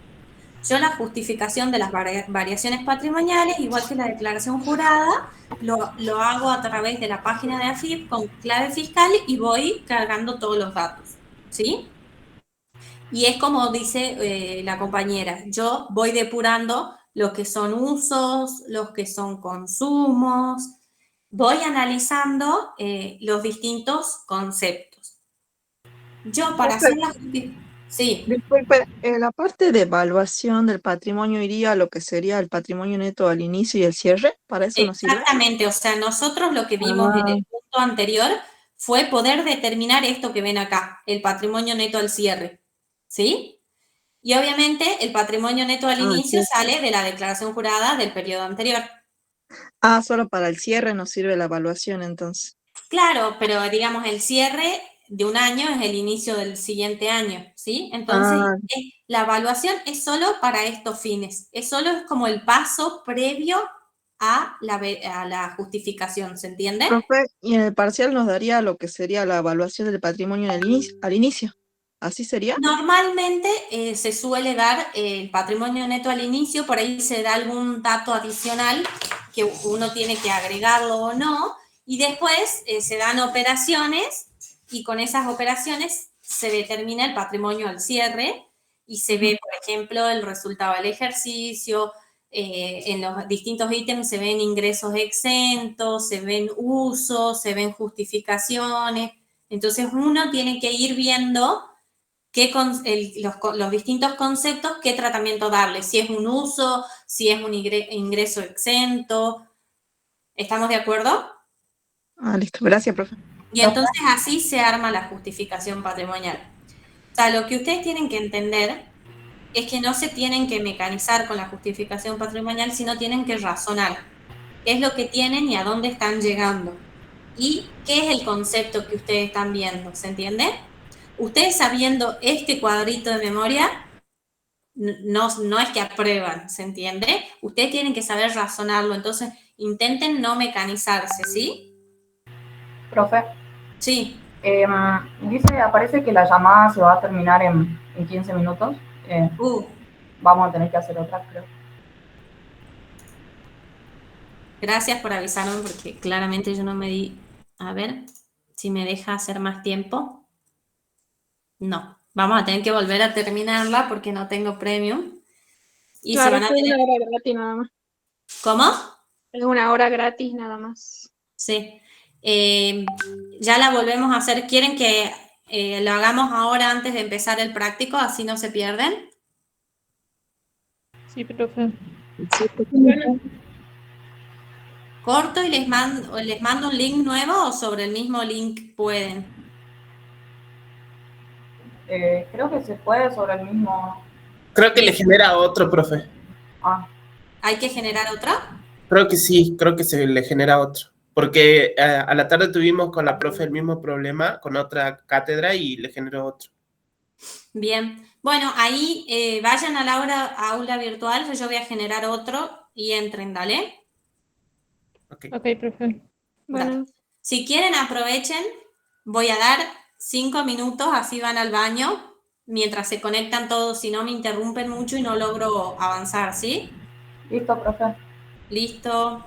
Yo la justificación de las variaciones patrimoniales, igual que la declaración jurada, lo hago a través de la página de AFIP con clave fiscal y voy cargando todos los datos, ¿sí? Y es como dice la compañera, yo voy depurando los que son usos, los que son consumos, voy analizando los distintos conceptos. Yo para hacer la justificación... Sí.
Disculpe, en la parte de evaluación del patrimonio iría a lo que sería el patrimonio neto al inicio y el cierre. ¿Para eso nos sirve?
Exactamente, o sea, nosotros lo que vimos en el punto anterior fue poder determinar esto que ven acá, el patrimonio neto al cierre, ¿sí? Y obviamente el patrimonio neto al inicio
Sí.
sale de la declaración jurada del periodo anterior.
Solo para el cierre nos sirve la evaluación entonces.
Claro, pero digamos el cierre de un año es el inicio del siguiente año, ¿sí? Entonces, la evaluación es solo para estos fines, es como el paso previo a la justificación, ¿se entiende?
Profe, y en el parcial nos daría lo que sería la evaluación del patrimonio al inicio. ¿Así sería?
Normalmente se suele dar el patrimonio neto al inicio, por ahí se da algún dato adicional que uno tiene que agregarlo o no, y después se dan operaciones y con esas operaciones se determina el patrimonio al cierre y se ve, por ejemplo, el resultado del ejercicio, en los distintos ítems se ven ingresos exentos, se ven usos, se ven justificaciones, entonces uno tiene que ir viendo los distintos conceptos, qué tratamiento darle, si es un uso, si es un ingreso exento. ¿Estamos de acuerdo?
Listo, gracias, profe.
Y entonces así se arma la justificación patrimonial. O sea, lo que ustedes tienen que entender es que no se tienen que mecanizar con la justificación patrimonial, sino tienen que razonar qué es lo que tienen y a dónde están llegando. Y qué es el concepto que ustedes están viendo, ¿se entiende? Ustedes sabiendo este cuadrito de memoria, no es que aprueban, ¿se entiende? Ustedes tienen que saber razonarlo, entonces intenten no mecanizarse, ¿sí?
Profe,
Sí.
aparece que la llamada se va a terminar en 15 minutos. Vamos a tener que hacer otra, creo.
Gracias por avisarme porque claramente yo no me di... A ver si me deja hacer más tiempo. No, vamos a tener que volver a terminarla porque no tengo premium. Y
Claro,
se van a
es
tener...
una hora gratis nada más.
¿Cómo?
Es una hora gratis nada más.
Sí. Ya la volvemos a hacer. ¿Quieren que lo hagamos ahora antes de empezar el práctico? Así no se pierden.
Sí, profe.
Bueno,
¿Corto y les mando un link nuevo o sobre el mismo link pueden?
Creo que se puede sobre el mismo.
Creo que le genera otro, profe.
¿Hay que generar otro?
Creo que sí, creo que se le genera otro. Porque a la tarde tuvimos con la profe el mismo problema con otra cátedra y le generó otro.
Bien. Bueno, ahí vayan a la aula virtual, yo voy a generar otro y entren, ¿dale?
Ok,
profe.
bueno.
Si quieren, aprovechen. Voy a dar 5 minutos, así van al baño, mientras se conectan todos, si no me interrumpen mucho y no logro avanzar, ¿sí?
Listo, profe.
Listo.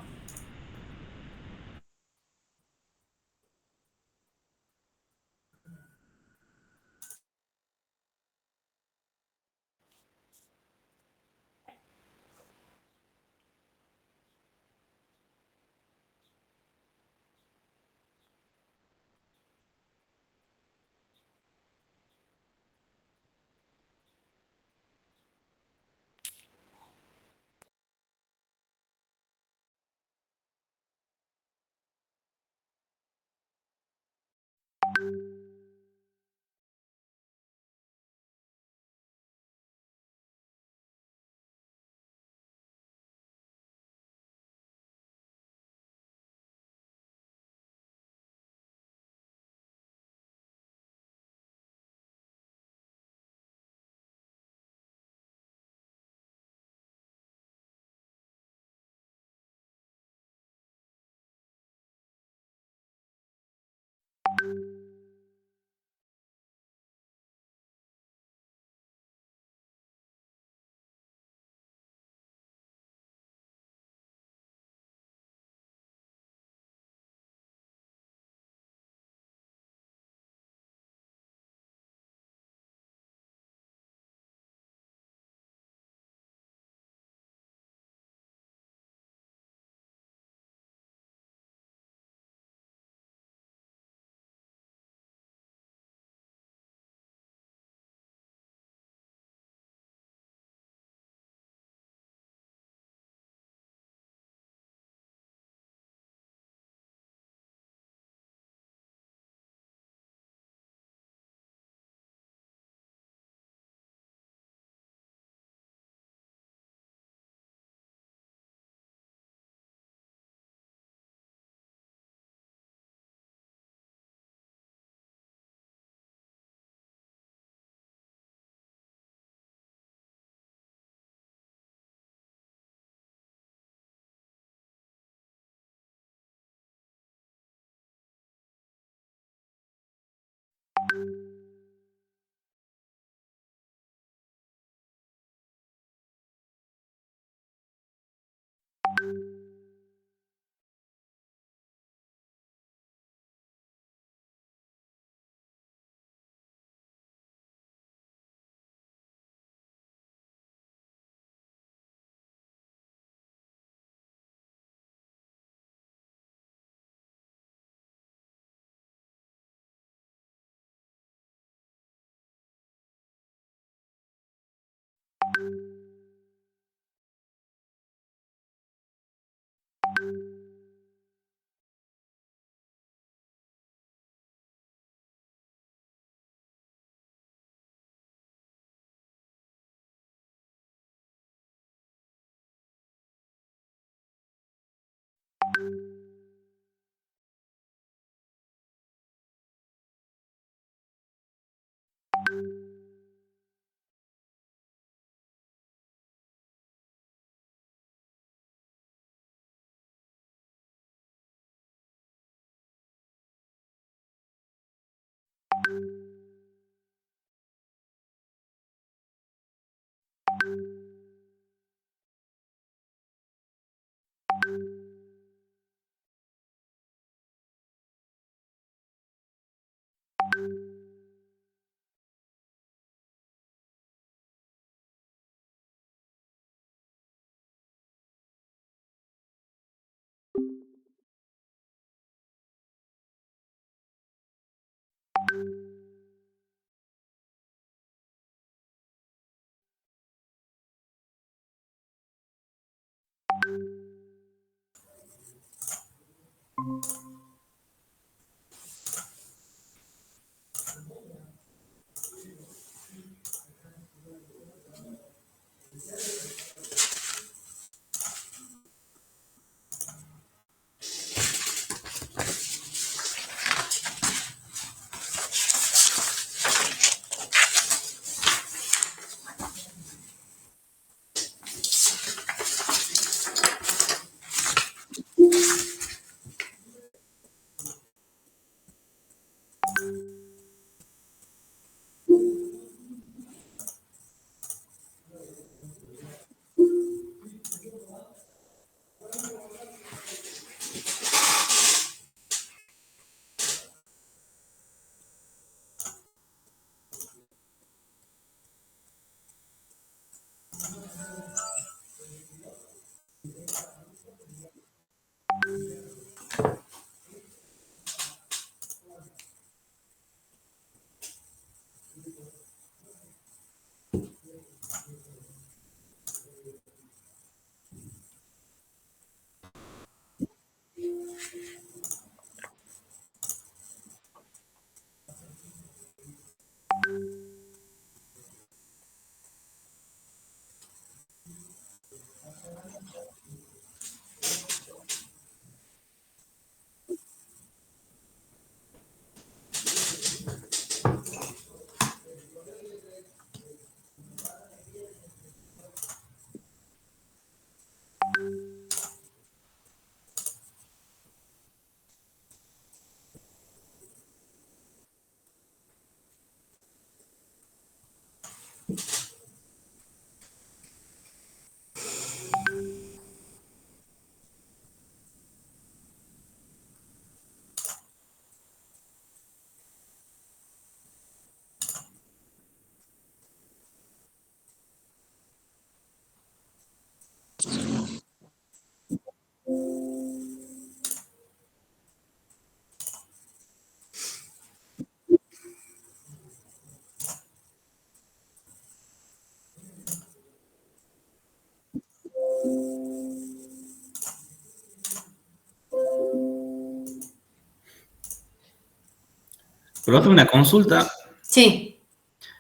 Profe, una consulta.
Sí,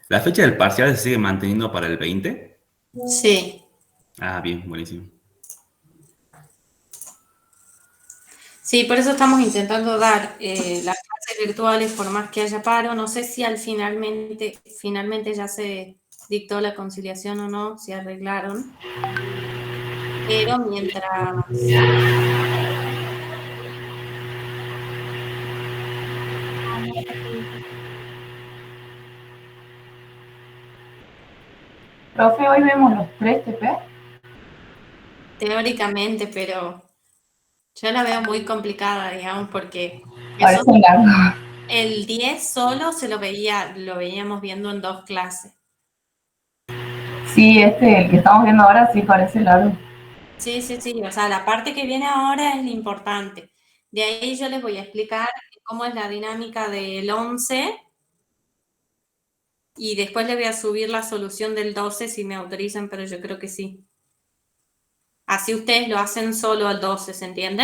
¿La fecha del parcial se sigue manteniendo para el 20?
sí.
Ah, bien, buenísimo.
Sí, por eso estamos intentando dar las clases virtuales por más que haya paro. No sé si finalmente ya se dictó la conciliación o no, si arreglaron. Pero mientras...
Profe, hoy vemos los 3 TP.
Teóricamente, pero yo la veo muy complicada, digamos, porque
Parece largo.
el 10 solo lo veíamos viendo en 2 clases.
Sí, el que estamos viendo ahora sí parece largo.
Sí, o sea, la parte que viene ahora es la importante. De ahí yo les voy a explicar cómo es la dinámica del 11 y después les voy a subir la solución del 12 si me autorizan, pero yo creo que sí. Así ustedes lo hacen solo al 12, ¿se entiende?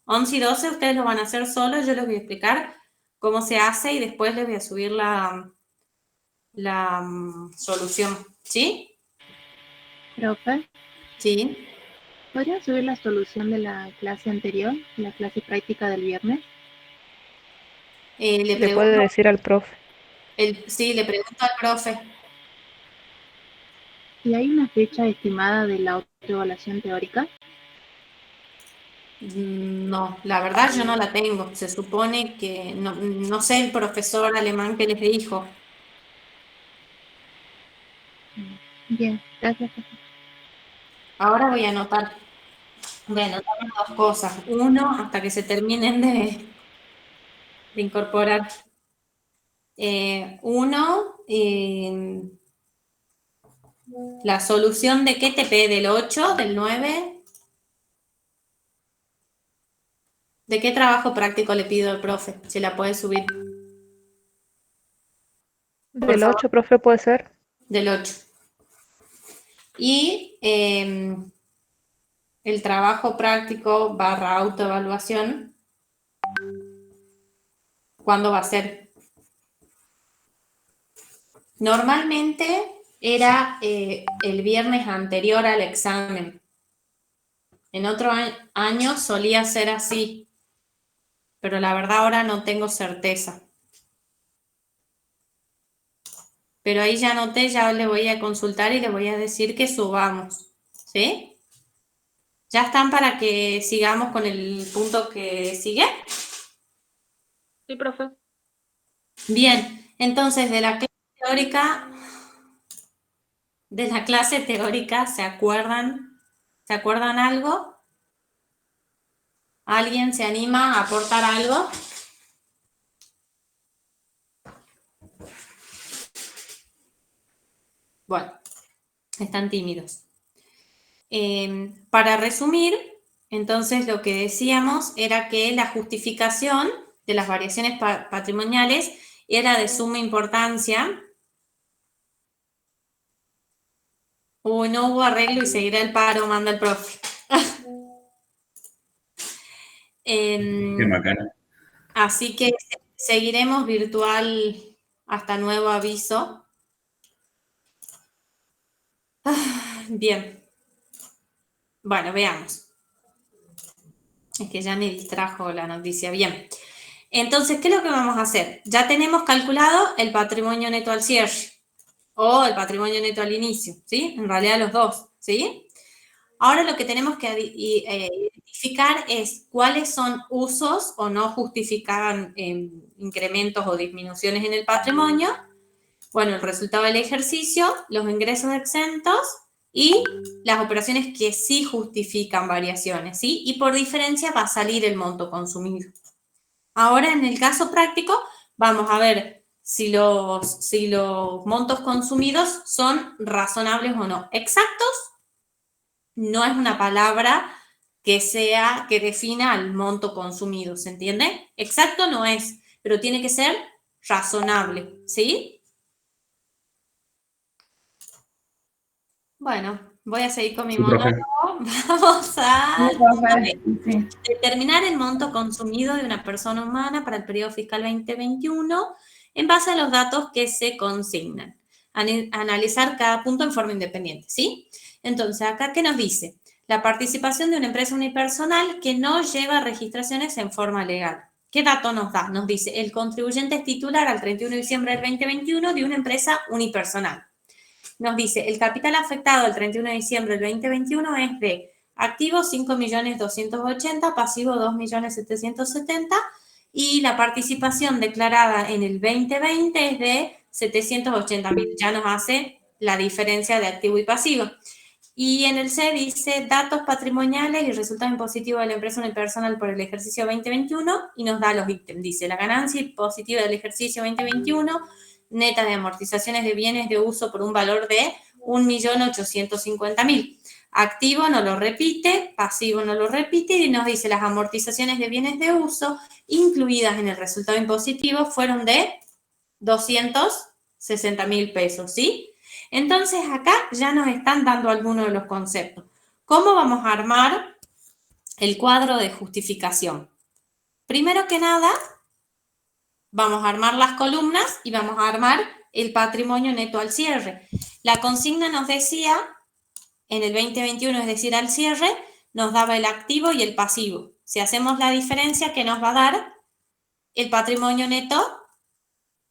11 y 12 ustedes lo van a hacer solo, yo les voy a explicar cómo se hace y después les voy a subir la solución, ¿sí?
Profe,
Sí.
¿podría subir la solución de la clase anterior, la clase práctica del viernes?
Le puede decir al profe.
Sí, le pregunto al profe.
¿Y hay una fecha estimada de la autoevaluación teórica?
No, la verdad yo no la tengo. Se supone que, no sé el profesor alemán que les dijo.
Bien, gracias.
Ahora voy a anotar dos cosas. Uno, hasta que se terminen de incorporar. Uno, la solución de qué TP, del 8, del 9. ¿De qué trabajo práctico le pido al profe? Si la puede subir. Por
Del
favor.
8, profe, puede ser.
Del 8. Y el trabajo práctico / autoevaluación, ¿cuándo va a ser? Normalmente era el viernes anterior al examen. En otro año solía ser así, pero la verdad ahora no tengo certeza. Pero ahí ya anoté, ya le voy a consultar y le voy a decir que subamos, ¿sí? ¿Ya están para que sigamos con el punto que sigue?
Sí, profe.
Bien, entonces de la clase teórica, ¿se acuerdan? ¿Se acuerdan algo? ¿Alguien se anima a aportar algo? Bueno, están tímidos. Para resumir, entonces lo que decíamos era que la justificación de las variaciones patrimoniales era de suma importancia. Uy, no hubo arreglo y seguirá el paro, manda el profe.
Qué bacana.
Así que seguiremos virtual hasta nuevo aviso. Bien. Bueno, veamos. Es que ya me distrajo la noticia. Bien. Entonces, ¿qué es lo que vamos a hacer? Ya tenemos calculado el patrimonio neto al cierre o el patrimonio neto al inicio, ¿sí? En realidad los dos, ¿sí? Ahora lo que tenemos que identificar es cuáles son usos o no justificaban incrementos o disminuciones en el patrimonio. Bueno, el resultado del ejercicio, los ingresos exentos y las operaciones que sí justifican variaciones, ¿sí? Y por diferencia va a salir el monto consumido. Ahora, en el caso práctico, vamos a ver si los montos consumidos son razonables o no. Exactos no es una palabra que defina el monto consumido, ¿se entiende? Exacto no es, pero tiene que ser razonable, ¿sí? Bueno, voy a seguir con mi monólogo. Vamos a determinar el monto consumido de una persona humana para el periodo fiscal 2021 en base a los datos que se consignan. Analizar cada punto en forma independiente, ¿sí? Entonces, acá, ¿qué nos dice? La participación de una empresa unipersonal que no lleva registraciones en forma legal. ¿Qué dato nos da? Nos dice, el contribuyente es titular al 31 de diciembre del 2021 de una empresa unipersonal. Nos dice, el capital afectado al 31 de diciembre del 2021 es de activo 5.280.000, pasivo 2.770.000 y la participación declarada en el 2020 es de 780.000. Ya nos hace la diferencia de activo y pasivo. Y en el C dice datos patrimoniales y resultado impositivo de la empresa unipersonal por el ejercicio 2021 y nos da los ítems. Dice la ganancia impositiva del ejercicio 2021 neta de amortizaciones de bienes de uso por un valor de 1.850.000. Activo no lo repite, pasivo no lo repite y nos dice las amortizaciones de bienes de uso incluidas en el resultado impositivo fueron de 260.000 pesos, ¿sí? Entonces acá ya nos están dando algunos de los conceptos. ¿Cómo vamos a armar el cuadro de justificación? Primero que nada, vamos a armar las columnas y vamos a armar el patrimonio neto al cierre. La consigna nos decía, en el 2021, es decir, al cierre, nos daba el activo y el pasivo. Si hacemos la diferencia, ¿qué nos va a dar? El patrimonio neto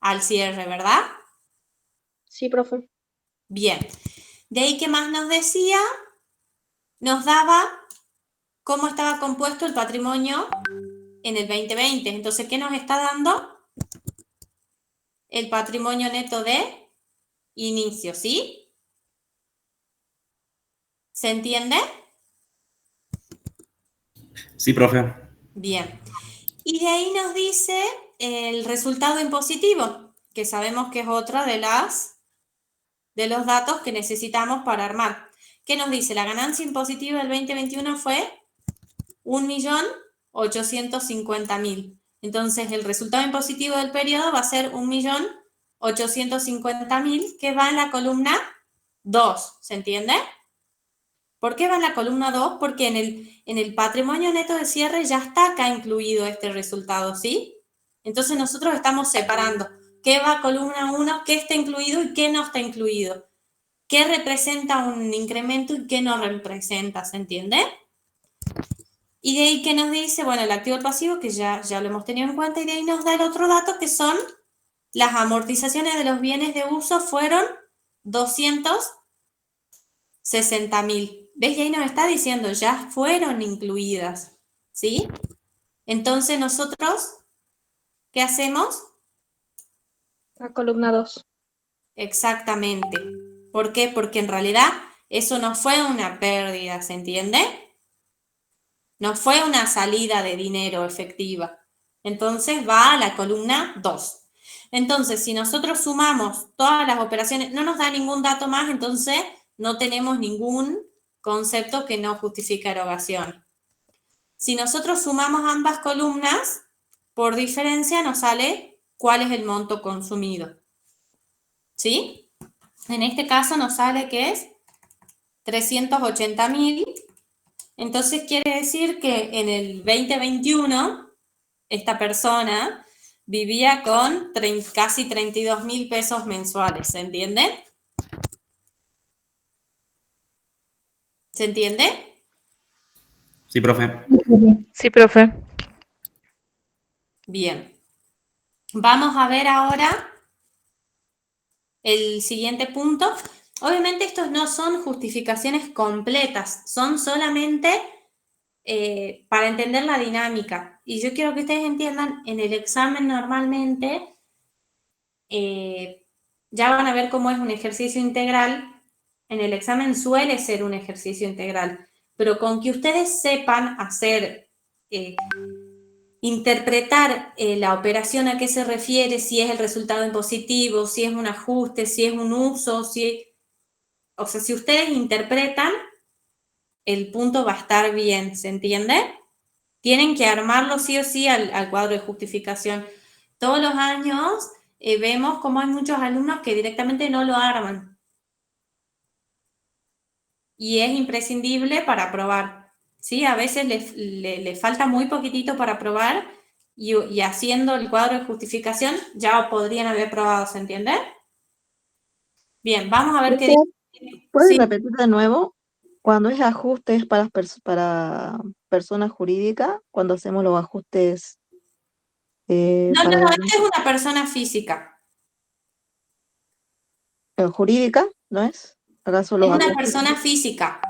al cierre, ¿verdad?
Sí, profe.
Bien. De ahí, ¿qué más nos decía? Nos daba cómo estaba compuesto el patrimonio en el 2020. Entonces, ¿qué nos está dando? El patrimonio neto de inicio, ¿sí? ¿Se entiende?
Sí, profe.
Bien. Y de ahí nos dice el resultado impositivo, que sabemos que es otra de los datos que necesitamos para armar. ¿Qué nos dice? La ganancia impositiva del 2021 fue 1.850.000. Entonces, el resultado impositivo del periodo va a ser 1.850.000, que va en la columna 2. ¿Se entiende? ¿Por qué va en la columna 2? Porque en el patrimonio neto de cierre ya está acá incluido este resultado, ¿sí? Entonces nosotros estamos separando qué va a columna 1, qué está incluido y qué no está incluido. ¿Qué representa un incremento y qué no representa? ¿Se entiende? Y de ahí que nos dice, bueno, el activo y el pasivo, que ya lo hemos tenido en cuenta, y de ahí nos da el otro dato, que son las amortizaciones de los bienes de uso fueron 260.000. ¿Ves? Y ahí nos está diciendo, ya fueron incluidas, ¿sí? Entonces nosotros, ¿qué hacemos?
La columna 2.
Exactamente. ¿Por qué? Porque en realidad eso no fue una pérdida, ¿se entiende? No fue una salida de dinero efectiva. Entonces va a la columna 2. Entonces, si nosotros sumamos todas las operaciones, no nos da ningún dato más, entonces no tenemos ningún concepto que no justifique erogación. Si nosotros sumamos ambas columnas, por diferencia nos sale cuál es el monto consumido. ¿Sí? En este caso nos sale que es 380.000. Entonces quiere decir que en el 2021 esta persona vivía con casi 32.000 pesos mensuales. ¿Se entiende? ¿Se entiende?
Sí, profe.
Sí, profe.
Bien. Vamos a ver ahora el siguiente punto. Obviamente estos no son justificaciones completas, son solamente para entender la dinámica. Y yo quiero que ustedes entiendan, en el examen normalmente ya van a ver cómo es un ejercicio integral. En el examen suele ser un ejercicio integral, pero con que ustedes sepan hacer, interpretar la operación a qué se refiere, si es el resultado en positivo, si es un ajuste, si es un uso, o sea, si ustedes interpretan, el punto va a estar bien, ¿se entiende? Tienen que armarlo sí o sí al cuadro de justificación. Todos los años vemos cómo hay muchos alumnos que directamente no lo arman. Y es imprescindible para aprobar, ¿sí? A veces le falta muy poquitito para aprobar y haciendo el cuadro de justificación ya podrían haber probado, ¿se entiende? Bien, vamos a ver qué dice.
¿Puedes
Sí.
repetir de nuevo? Cuando es ajustes para personas jurídicas, cuando hacemos los ajustes
No,
para
esta es una persona física.
jurídica, ¿no es? ¿Acaso
Es
los
una
ajustes?
persona física.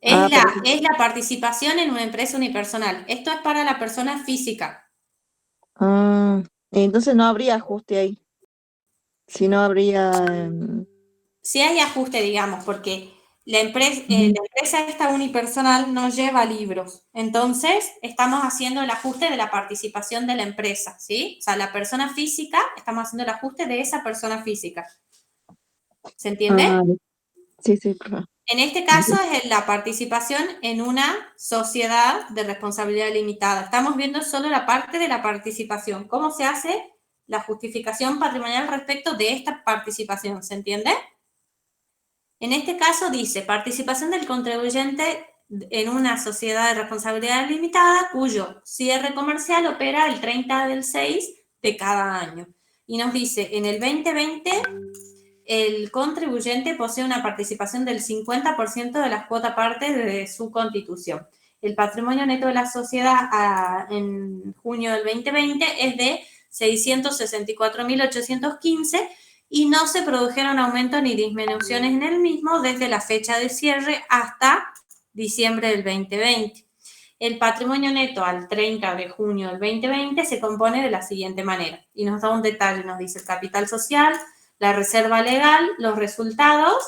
Ah,
Es la participación en una empresa unipersonal. Esto es para la persona física.
Entonces no habría ajuste ahí. Si no habría...
Sí hay ajuste, digamos, porque la empresa esta unipersonal no lleva libros. Entonces, estamos haciendo el ajuste de la participación de la empresa, ¿sí? O sea, la persona física, estamos haciendo el ajuste de esa persona física. ¿Se entiende?
Sí, sí, por favor.
En este caso es la participación en una sociedad de responsabilidad limitada. Estamos viendo solo la parte de la participación. ¿Cómo se hace la justificación patrimonial respecto de esta participación? ¿Se entiende? En este caso dice participación del contribuyente en una sociedad de responsabilidad limitada cuyo cierre comercial opera el 30/6 de cada año. Y nos dice, en el 2020 el contribuyente posee una participación del 50% de las cuotas partes de su constitución. El patrimonio neto de la sociedad en junio del 2020 es de 664.815 y no se produjeron aumentos ni disminuciones en el mismo desde la fecha de cierre hasta diciembre del 2020. El patrimonio neto al 30 de junio del 2020 se compone de la siguiente manera. Y nos da un detalle, nos dice el capital social, la reserva legal, los resultados,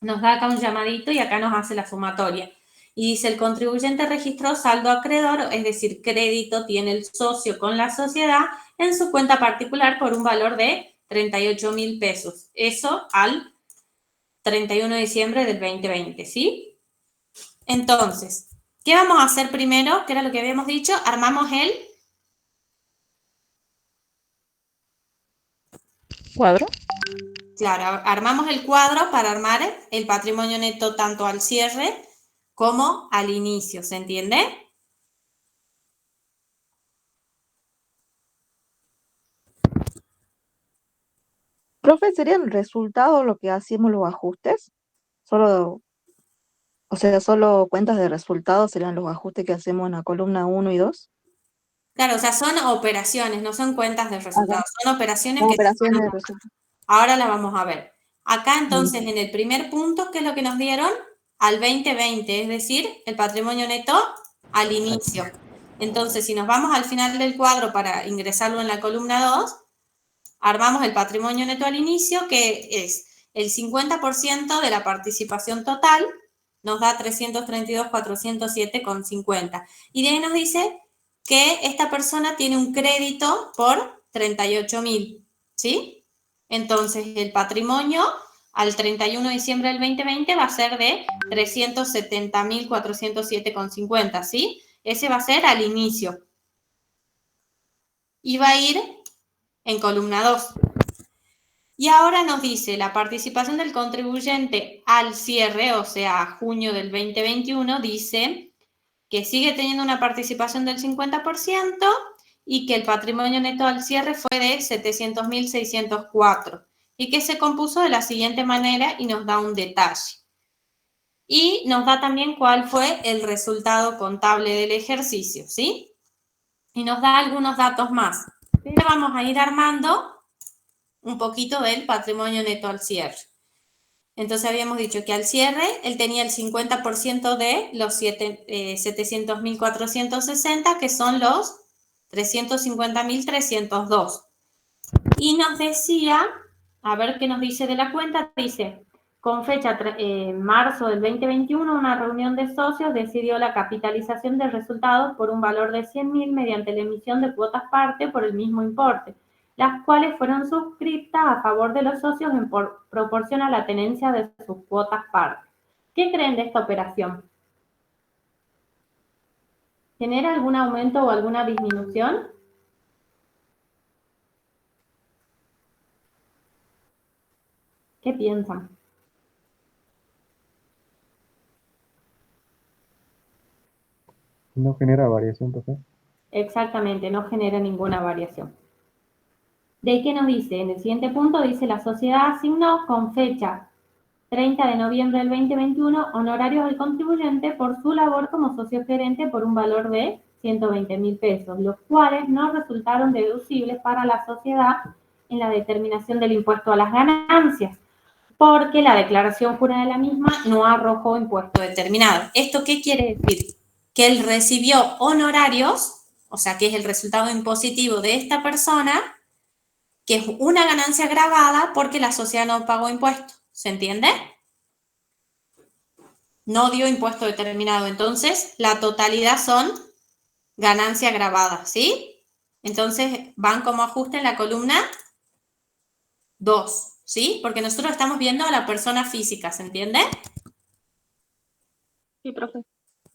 nos da acá un llamadito y acá nos hace la sumatoria. Y dice, el contribuyente registró saldo acreedor, es decir, crédito tiene el socio con la sociedad en su cuenta particular por un valor de 38.000 pesos. Eso al 31 de diciembre del 2020, ¿sí? Entonces, ¿qué vamos a hacer primero? ¿Qué era lo que habíamos dicho? Armamos el
¿Cuadro?
Claro, armamos el cuadro para armar el patrimonio neto tanto al cierre como al inicio, ¿se entiende?
Profe, ¿serían resultados lo que hacemos los ajustes? Solo, o sea, solo cuentas de resultados serían los ajustes que hacemos en la columna 1 y 2.
Claro, o sea, son operaciones, no son cuentas de
Acá,
resultados, son operaciones
son
que se van
operaciones
a
de
tomar.
resultados.
Ahora la vamos a ver. Acá entonces
Mm.
en el primer punto, ¿qué es lo que nos dieron? Al 2020, es decir, el patrimonio neto al inicio. Entonces, si nos vamos al final del cuadro para ingresarlo en la columna 2, armamos el patrimonio neto al inicio, que es el 50% de la participación total, nos da 332.407,50. Y de ahí nos dice que esta persona tiene un crédito por 38.000, ¿sí? Entonces, el patrimonio al 31 de diciembre del 2020 va a ser de 370.407,50, ¿sí? Ese va a ser al inicio. Y va a ir en columna 2. Y ahora nos dice la participación del contribuyente al cierre, o sea, a junio del 2021, dice que sigue teniendo una participación del 50% y que el patrimonio neto al cierre fue de 700.604 y que se compuso de la siguiente manera y nos da un detalle. Y nos da también cuál fue el resultado contable del ejercicio, ¿sí? Y nos da algunos datos más. Pero vamos a ir armando un poquito del patrimonio neto al cierre. Entonces habíamos dicho que al cierre él tenía el 50% de los 700.460, que son los 350.302. Y nos decía, a ver qué nos dice de la cuenta, dice, con fecha marzo del 2021, una reunión de socios decidió la capitalización de resultados por un valor de 100.000 mediante la emisión de cuotas parte por el mismo importe, las cuales fueron suscritas a favor de los socios en proporción a la tenencia de sus cuotas parte. ¿Qué creen de esta operación? ¿Genera algún aumento o alguna disminución? ¿Qué piensan?
No genera variación, profe.
Exactamente, no genera ninguna variación. ¿De qué nos dice? En el siguiente punto dice la sociedad asignó con fecha 30 de noviembre del 2021 honorarios al contribuyente por su labor como socio gerente por un valor de 120.000 pesos, los cuales no resultaron deducibles para la sociedad en la determinación del impuesto a las ganancias, porque la declaración jurada de la misma no arrojó impuesto determinado. ¿Esto qué quiere decir? Que él recibió honorarios, o sea, que es el resultado impositivo de esta persona, que es una ganancia gravada porque la sociedad no pagó impuesto. ¿Se entiende? No dio impuesto determinado. Entonces, la totalidad son ganancias gravadas, ¿sí? Entonces, van como ajuste en la columna 2, ¿sí? Porque nosotros estamos viendo a la persona física, ¿se entiende?
Sí, profe.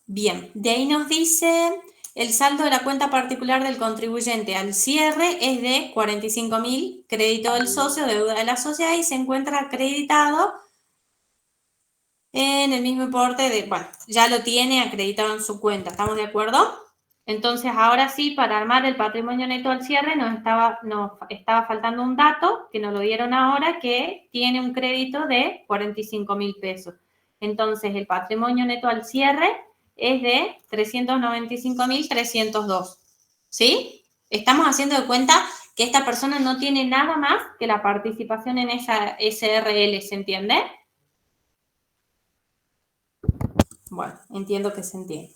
Bien, de ahí nos dice el saldo de la cuenta particular del contribuyente al cierre es de 45.000, crédito del socio, deuda de la sociedad y se encuentra acreditado en el mismo importe de, bueno, ya lo tiene acreditado en su cuenta, ¿estamos de acuerdo? Entonces, ahora sí, para armar el patrimonio neto al cierre nos estaba faltando un dato que nos lo dieron ahora, que tiene un crédito de 45.000 pesos. Entonces, el patrimonio neto al cierre es de 395.302, ¿sí? Estamos haciendo de cuenta que esta persona no tiene nada más que la participación en esa SRL, ¿se entiende? Bueno, entiendo que se entiende.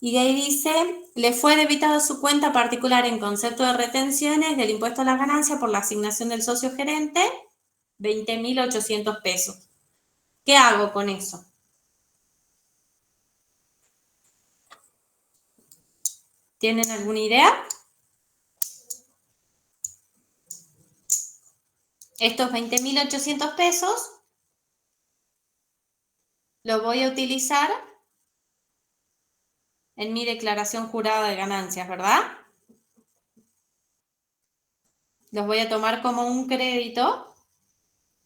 Y de ahí dice, le fue debitado a su cuenta particular en concepto de retenciones del impuesto a las ganancias por la asignación del socio gerente, 20.800 pesos. ¿Qué hago con eso? ¿Tienen alguna idea? Estos 20.800 pesos los voy a utilizar en mi declaración jurada de ganancias, ¿verdad? Los voy a tomar como un crédito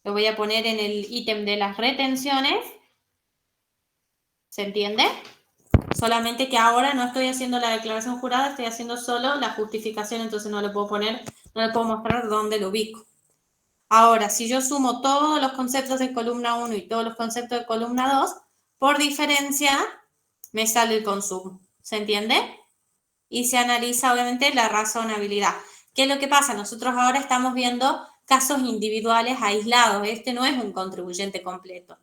Lo voy a poner en el ítem de las retenciones. ¿Se entiende? Solamente que ahora no estoy haciendo la declaración jurada, estoy haciendo solo la justificación, entonces no le puedo poner, no le puedo mostrar dónde lo ubico. Ahora, si yo sumo todos los conceptos de columna 1 y todos los conceptos de columna 2, por diferencia me sale el consumo. ¿Se entiende? Y se analiza obviamente la razonabilidad. ¿Qué es lo que pasa? Nosotros ahora estamos viendo casos individuales aislados. Este no es un contribuyente completo.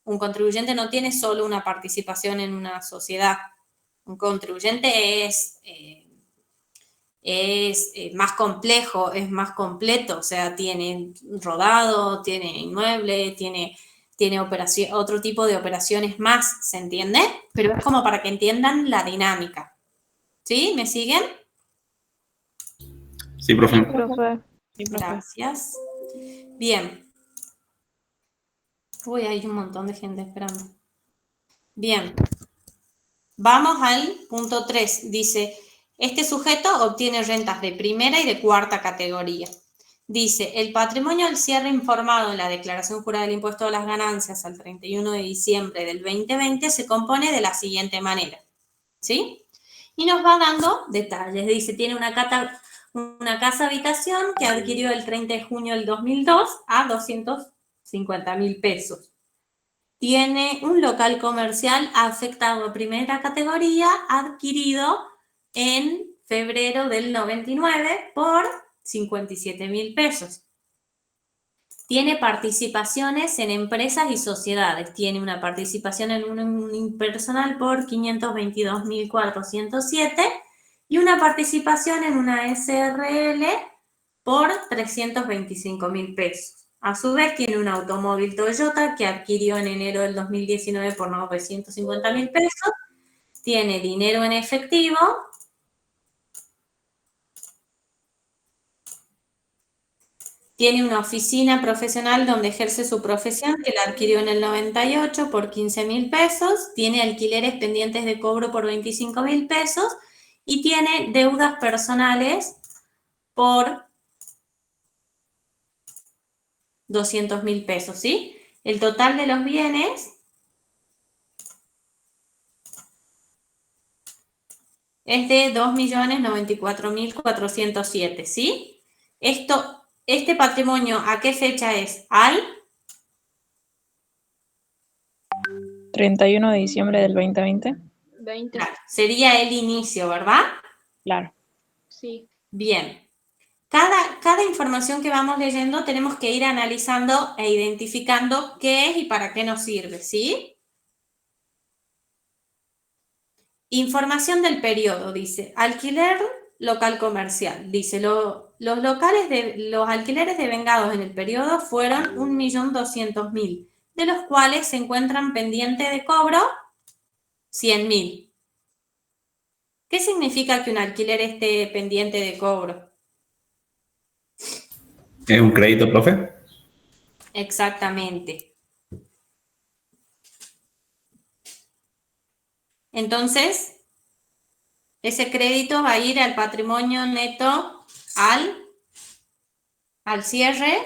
Un contribuyente no tiene solo una participación en una sociedad. Un contribuyente es más complejo, es más completo, o sea, tiene rodado, tiene inmueble, tiene otro tipo de operaciones más, ¿se entiende? Pero es como para que entiendan la dinámica. ¿Sí? ¿Me siguen?
Sí, profe.
Profe.
Gracias. Bien. Uy, hay un montón de gente esperando. Bien. Vamos al punto 3. Dice, este sujeto obtiene rentas de primera y de cuarta categoría. Dice, el patrimonio al cierre informado en la declaración jurada del impuesto a las ganancias al 31 de diciembre del 2020 se compone de la siguiente manera. ¿Sí? Y nos va dando detalles. Dice, tiene una casa habitación que adquirió el 30 de junio del 2002 a 250.000 pesos. Tiene un local comercial afectado a primera categoría adquirido en febrero del 99 por 57.000 pesos. Tiene participaciones en empresas y sociedades. Tiene una participación en un unipersonal por 522.407 y una participación en una SRL por 325.000 pesos. A su vez, tiene un automóvil Toyota que adquirió en enero del 2019 por 950.000 pesos. Tiene dinero en efectivo. Tiene una oficina profesional donde ejerce su profesión que la adquirió en el 98 por 15.000 pesos. Tiene alquileres pendientes de cobro por 25.000 pesos. Y tiene deudas personales por 200.000 pesos, ¿sí? El total de los bienes es de 2.094.407, ¿sí? Este patrimonio, ¿a qué fecha es? ¿Al?
31 de diciembre del 2020.
20.
Claro, sería el inicio, ¿verdad?
Claro.
Sí.
Bien. Cada información que vamos leyendo tenemos que ir analizando e identificando qué es y para qué nos sirve, ¿sí? Información del periodo, dice, alquiler local comercial. Dice, los alquileres devengados en el periodo fueron 1.200.000, de los cuales se encuentran pendientes de cobro 100.000. ¿Qué significa que un alquiler esté pendiente de cobro?
¿Es un crédito, profe?
Exactamente. Entonces, ese crédito va a ir al patrimonio neto al cierre.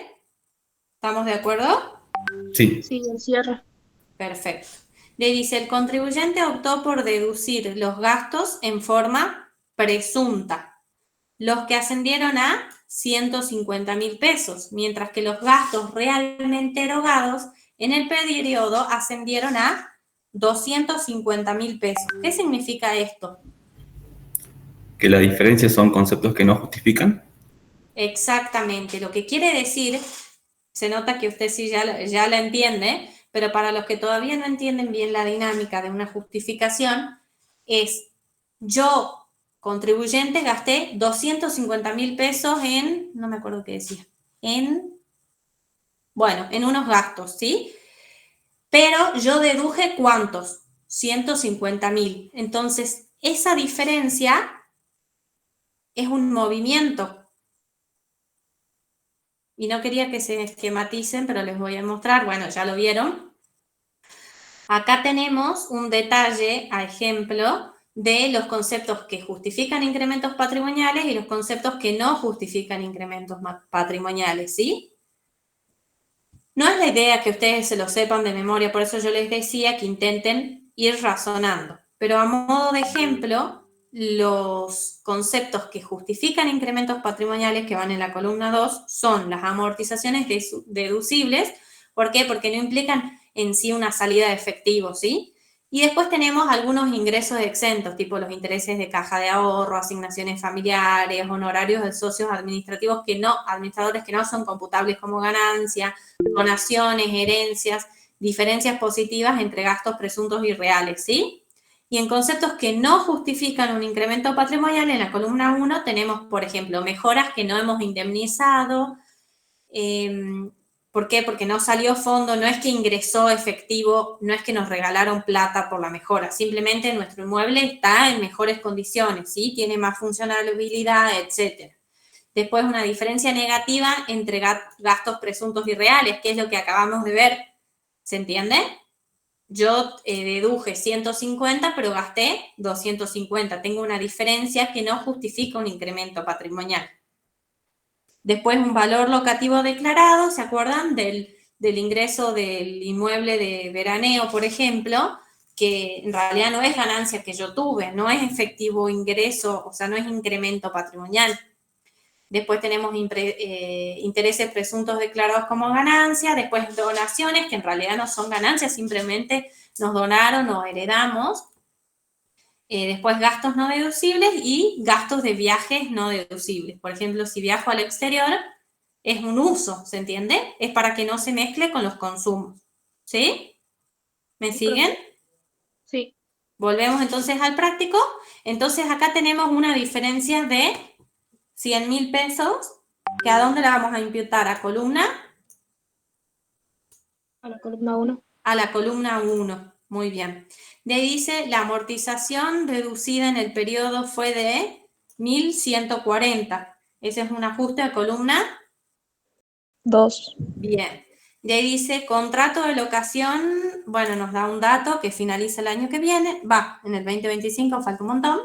¿Estamos de acuerdo?
Sí.
Sí, el cierre.
Perfecto. Le dice, el contribuyente optó por deducir los gastos en forma presunta, los que ascendieron a 150.000 pesos, mientras que los gastos realmente erogados en el periodo ascendieron a 250.000 pesos. ¿Qué significa esto?
¿Que la diferencia son conceptos que no justifican?
Exactamente. Lo que quiere decir, se nota que usted sí ya la entiende, pero para los que todavía no entienden bien la dinámica de una justificación, es yo, contribuyente, gasté 250.000 pesos en, no me acuerdo qué decía, en unos gastos, ¿sí? Pero yo deduje ¿cuántos? 150.000. Entonces, esa diferencia es un movimiento. Y no quería que se esquematicen, pero les voy a mostrar. Bueno, ya lo vieron. Acá tenemos un detalle, a ejemplo, de los conceptos que justifican incrementos patrimoniales y los conceptos que no justifican incrementos patrimoniales, ¿sí? No es la idea que ustedes se lo sepan de memoria, por eso yo les decía que intenten ir razonando. Pero a modo de ejemplo, los conceptos que justifican incrementos patrimoniales que van en la columna 2 son las amortizaciones deducibles. ¿Por qué? Porque no implican en sí una salida de efectivo, ¿sí? Y después tenemos algunos ingresos exentos, tipo los intereses de caja de ahorro, asignaciones familiares, honorarios de socios administrativos administradores que no son computables como ganancia, donaciones, herencias, diferencias positivas entre gastos presuntos y reales, ¿sí? Y en conceptos que no justifican un incremento patrimonial, en la columna 1 tenemos, por ejemplo, mejoras que no hemos indemnizado. ¿Por qué? Porque no salió fondo, no es que ingresó efectivo, no es que nos regalaron plata por la mejora, simplemente nuestro inmueble está en mejores condiciones, ¿sí? Tiene más funcionalidad, etc. Después una diferencia negativa entre gastos presuntos y reales, que es lo que acabamos de ver, ¿se entiende? Yo deduje 150, pero gasté 250. Tengo una diferencia que no justifica un incremento patrimonial. Después un valor locativo declarado, ¿se acuerdan? Del ingreso del inmueble de veraneo, por ejemplo, que en realidad no es ganancia que yo tuve, no es efectivo ingreso, o sea, no es incremento patrimonial. Después tenemos intereses presuntos declarados como ganancia, después donaciones, que en realidad no son ganancias, simplemente nos donaron o heredamos. Después gastos no deducibles y gastos de viajes no deducibles. Por ejemplo, si viajo al exterior, es un uso, ¿se entiende? Es para que no se mezcle con los consumos. ¿Sí? ¿Me siguen?
Sí.
Volvemos entonces al práctico. Entonces acá tenemos una diferencia de 100.000 pesos, que ¿a dónde la vamos a imputar? ¿A columna?
A la columna 1.
A la columna 1. Muy bien. De ahí dice, la amortización deducida en el periodo fue de 1.140. Ese es un ajuste a columna
2.
Bien. De ahí dice, contrato de locación, bueno, nos da un dato que finaliza el año que viene, en el 2025, falta un montón.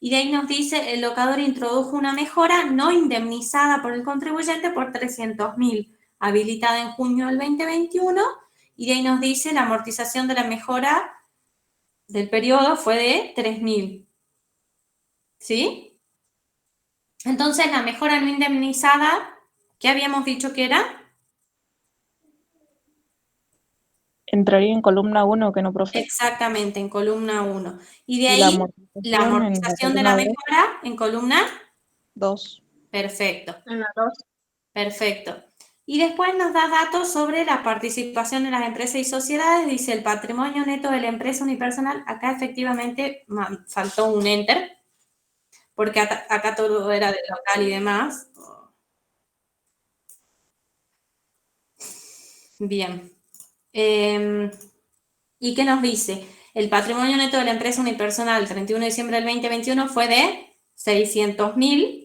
Y de ahí nos dice, el locador introdujo una mejora no indemnizada por el contribuyente por 300.000, habilitada en junio del 2021. Y de ahí nos dice, la amortización de la mejora del periodo fue de 3.000. ¿Sí? Entonces, la mejora no indemnizada, ¿qué habíamos dicho que era?
Entraría en columna 1, que no, profe.
Exactamente, en columna 1. Y de
Y
ahí, la amortización de la
columna
mejora en columna
2.
Perfecto.
En la 2.
Perfecto. Y después nos da datos sobre la participación de las empresas y sociedades. Dice el patrimonio neto de la empresa unipersonal. Acá efectivamente faltó un enter, porque acá todo era del local y demás. Bien. ¿Y qué nos dice? El patrimonio neto de la empresa unipersonal el 31 de diciembre del 2021 fue de 600.000.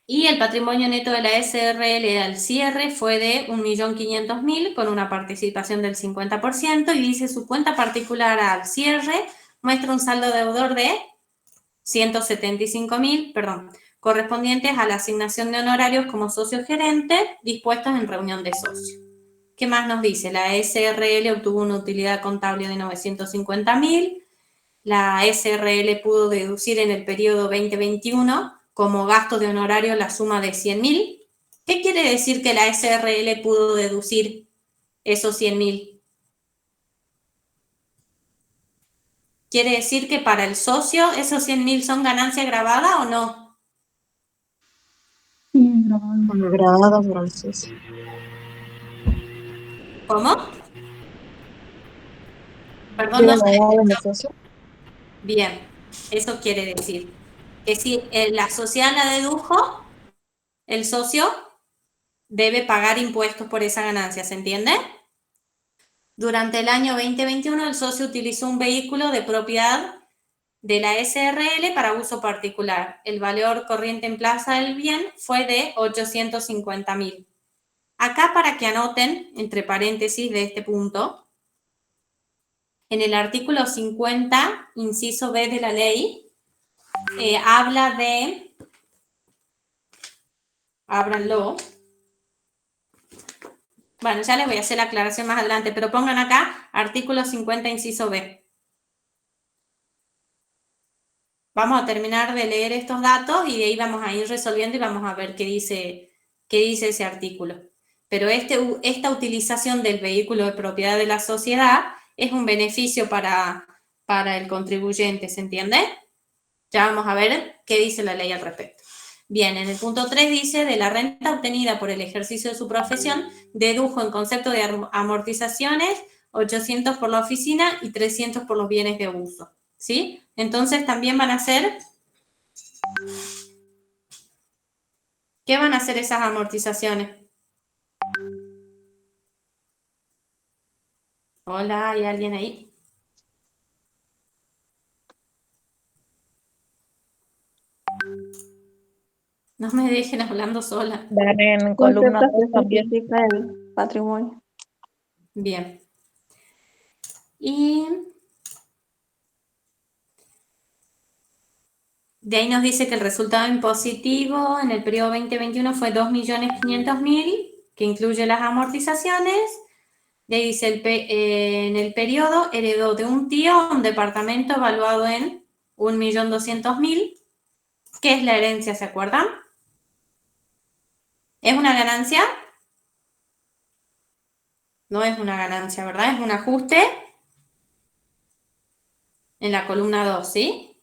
Y el patrimonio neto de la SRL al cierre fue de 1.500.000 con una participación del 50%, y dice su cuenta particular al cierre muestra un saldo deudor de 175.000, correspondientes a la asignación de honorarios como socio gerente dispuestos en reunión de socios. ¿Qué más nos dice? La SRL obtuvo una utilidad contable de 950.000. La SRL pudo deducir en el periodo 2021 como gasto de honorario la suma de 100.000. ¿Qué quiere decir que la SRL pudo deducir esos 100.000? ¿Quiere decir que para el socio esos 100.000 son ganancia grabada o no?
Sí,
Grabada por el socio.
¿Cómo? Perdón, no se escuchó. Bien, eso quiere decir que si la sociedad la dedujo, el socio debe pagar impuestos por esa ganancia, ¿se entiende? Durante el año 2021, el socio utilizó un vehículo de propiedad de la SRL para uso particular. El valor corriente en plaza del bien fue de 850.000. Acá, para que anoten, entre paréntesis de este punto, en el artículo 50, inciso B de la ley, habla de, ábranlo, Bueno, ya les voy a hacer la aclaración más adelante, pero pongan acá artículo 50, inciso B. Vamos a terminar de leer estos datos y de ahí vamos a ir resolviendo y vamos a ver qué dice ese artículo. Pero esta utilización del vehículo de propiedad de la sociedad es un beneficio para el contribuyente, ¿se entiende? Ya vamos a ver qué dice la ley al respecto. Bien, en el punto 3 dice, de la renta obtenida por el ejercicio de su profesión, dedujo en concepto de amortizaciones 800 por la oficina y 300 por los bienes de uso, ¿sí? Entonces también van a ser... ¿Qué van a hacer esas amortizaciones? Hola, ¿hay alguien ahí? No me dejen hablando sola.
Dar en columna 3 también.
El patrimonio.
Bien. Y de ahí nos dice que el resultado impositivo en el periodo 2021 fue 2.500.000, que incluye las amortizaciones. De ahí dice, en el periodo heredó de un tío un departamento evaluado en 1.200.000. ¿Qué es la herencia? ¿Se acuerdan? ¿Es una ganancia? No es una ganancia, ¿verdad? Es un ajuste en la columna 2, ¿sí?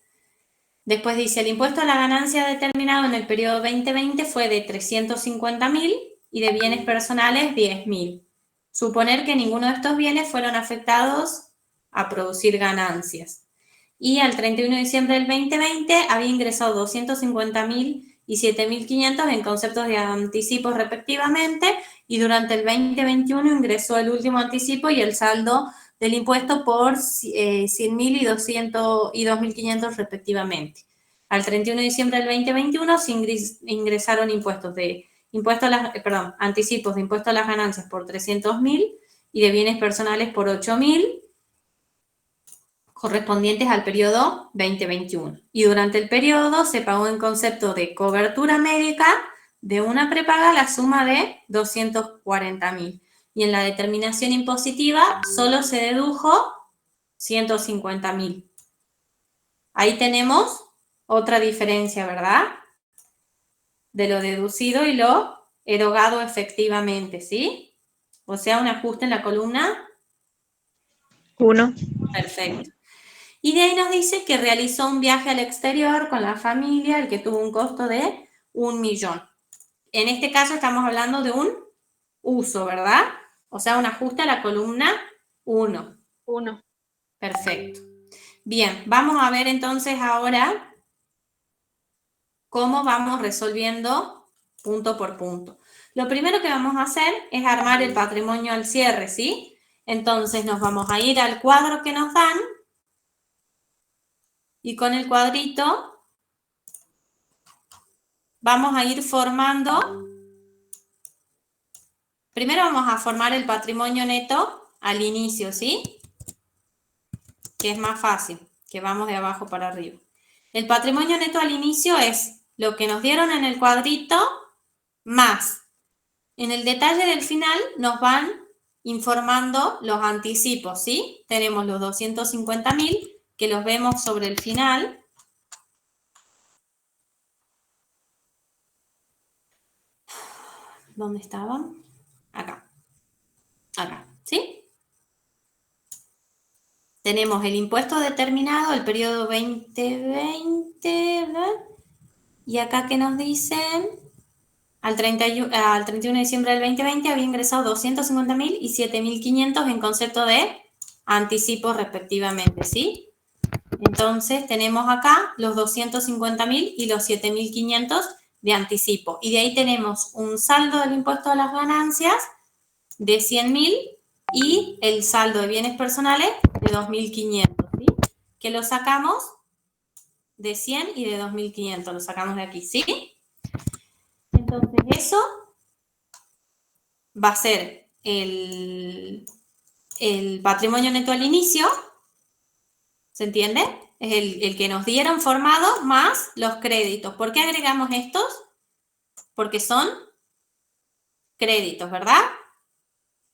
Después dice, el impuesto a la ganancia determinado en el periodo 2020 fue de 350.000 y de bienes personales 10.000. Suponer que ninguno de estos bienes fueron afectados a producir ganancias. Y al 31 de diciembre del 2020 había ingresado 250.000 y 7.500 en conceptos de anticipos respectivamente, y durante el 2021 ingresó el último anticipo y el saldo del impuesto por 100.000 y 2.500 respectivamente. Al 31 de diciembre del 2021 se ingresaron anticipos de impuesto a las ganancias por 300.000 y de bienes personales por 8.000, correspondientes al periodo 2021. Y durante el periodo se pagó en concepto de cobertura médica de una prepaga la suma de 240.000. Y en la determinación impositiva solo se dedujo 150.000. Ahí tenemos otra diferencia, ¿verdad? De lo deducido y lo erogado efectivamente, ¿sí? O sea, un ajuste en la columna
1.
Perfecto. Y de ahí nos dice que realizó un viaje al exterior con la familia, el que tuvo un costo de 1.000.000. En este caso estamos hablando de un uso, ¿verdad? O sea, un ajuste a la columna 1.
1.
Perfecto. Bien, vamos a ver entonces ahora cómo vamos resolviendo punto por punto. Lo primero que vamos a hacer es armar el patrimonio al cierre, ¿sí? Entonces nos vamos a ir al cuadro que nos dan y con el cuadrito vamos a ir formando. Primero vamos a formar el patrimonio neto al inicio, ¿sí? Que es más fácil, que vamos de abajo para arriba. El patrimonio neto al inicio es lo que nos dieron en el cuadrito más. En el detalle del final nos van informando los anticipos, ¿sí? Tenemos los 250.000 que los vemos sobre el final. ¿Dónde estaban? Acá. Acá, ¿sí? Tenemos el impuesto determinado, el periodo 2020, ¿verdad? Y acá que nos dicen, al 31 de diciembre del 2020 había ingresado 250.000 y 7.500 en concepto de anticipos respectivamente, ¿sí? Entonces tenemos acá los 250.000 y los 7.500 de anticipo. Y de ahí tenemos un saldo del impuesto a las ganancias de 100.000 y el saldo de bienes personales de 2.500, ¿sí? Que lo sacamos de 100 y de 2.500, lo sacamos de aquí, ¿sí? Entonces eso va a ser el patrimonio neto al inicio, ¿se entiende? Es el que nos dieron formado más los créditos. ¿Por qué agregamos estos? Porque son créditos, ¿verdad?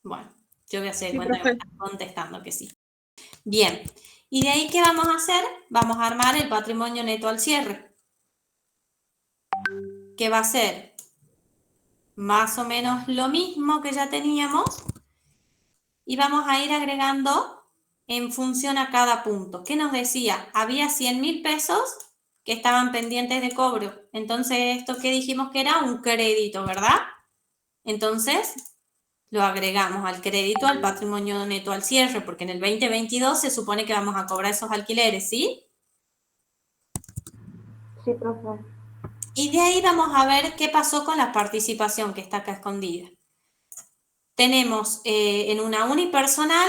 Bueno, yo voy a hacer
Sí,
cuenta que
profe.
me están contestando que sí. Bien, y de ahí, ¿qué vamos a hacer? Vamos a armar el patrimonio neto al cierre, que va a ser más o menos lo mismo que ya teníamos, y vamos a ir agregando en función a cada punto. ¿Qué nos decía? Había 100.000 pesos que estaban pendientes de cobro. Entonces, esto que dijimos que era un crédito, ¿verdad? Entonces, lo agregamos al crédito al patrimonio neto al cierre, porque en el 2022 se supone que vamos a cobrar esos alquileres, ¿sí?
Sí, profe.
Y de ahí vamos a ver qué pasó con la participación que está acá escondida. Tenemos en una unipersonal,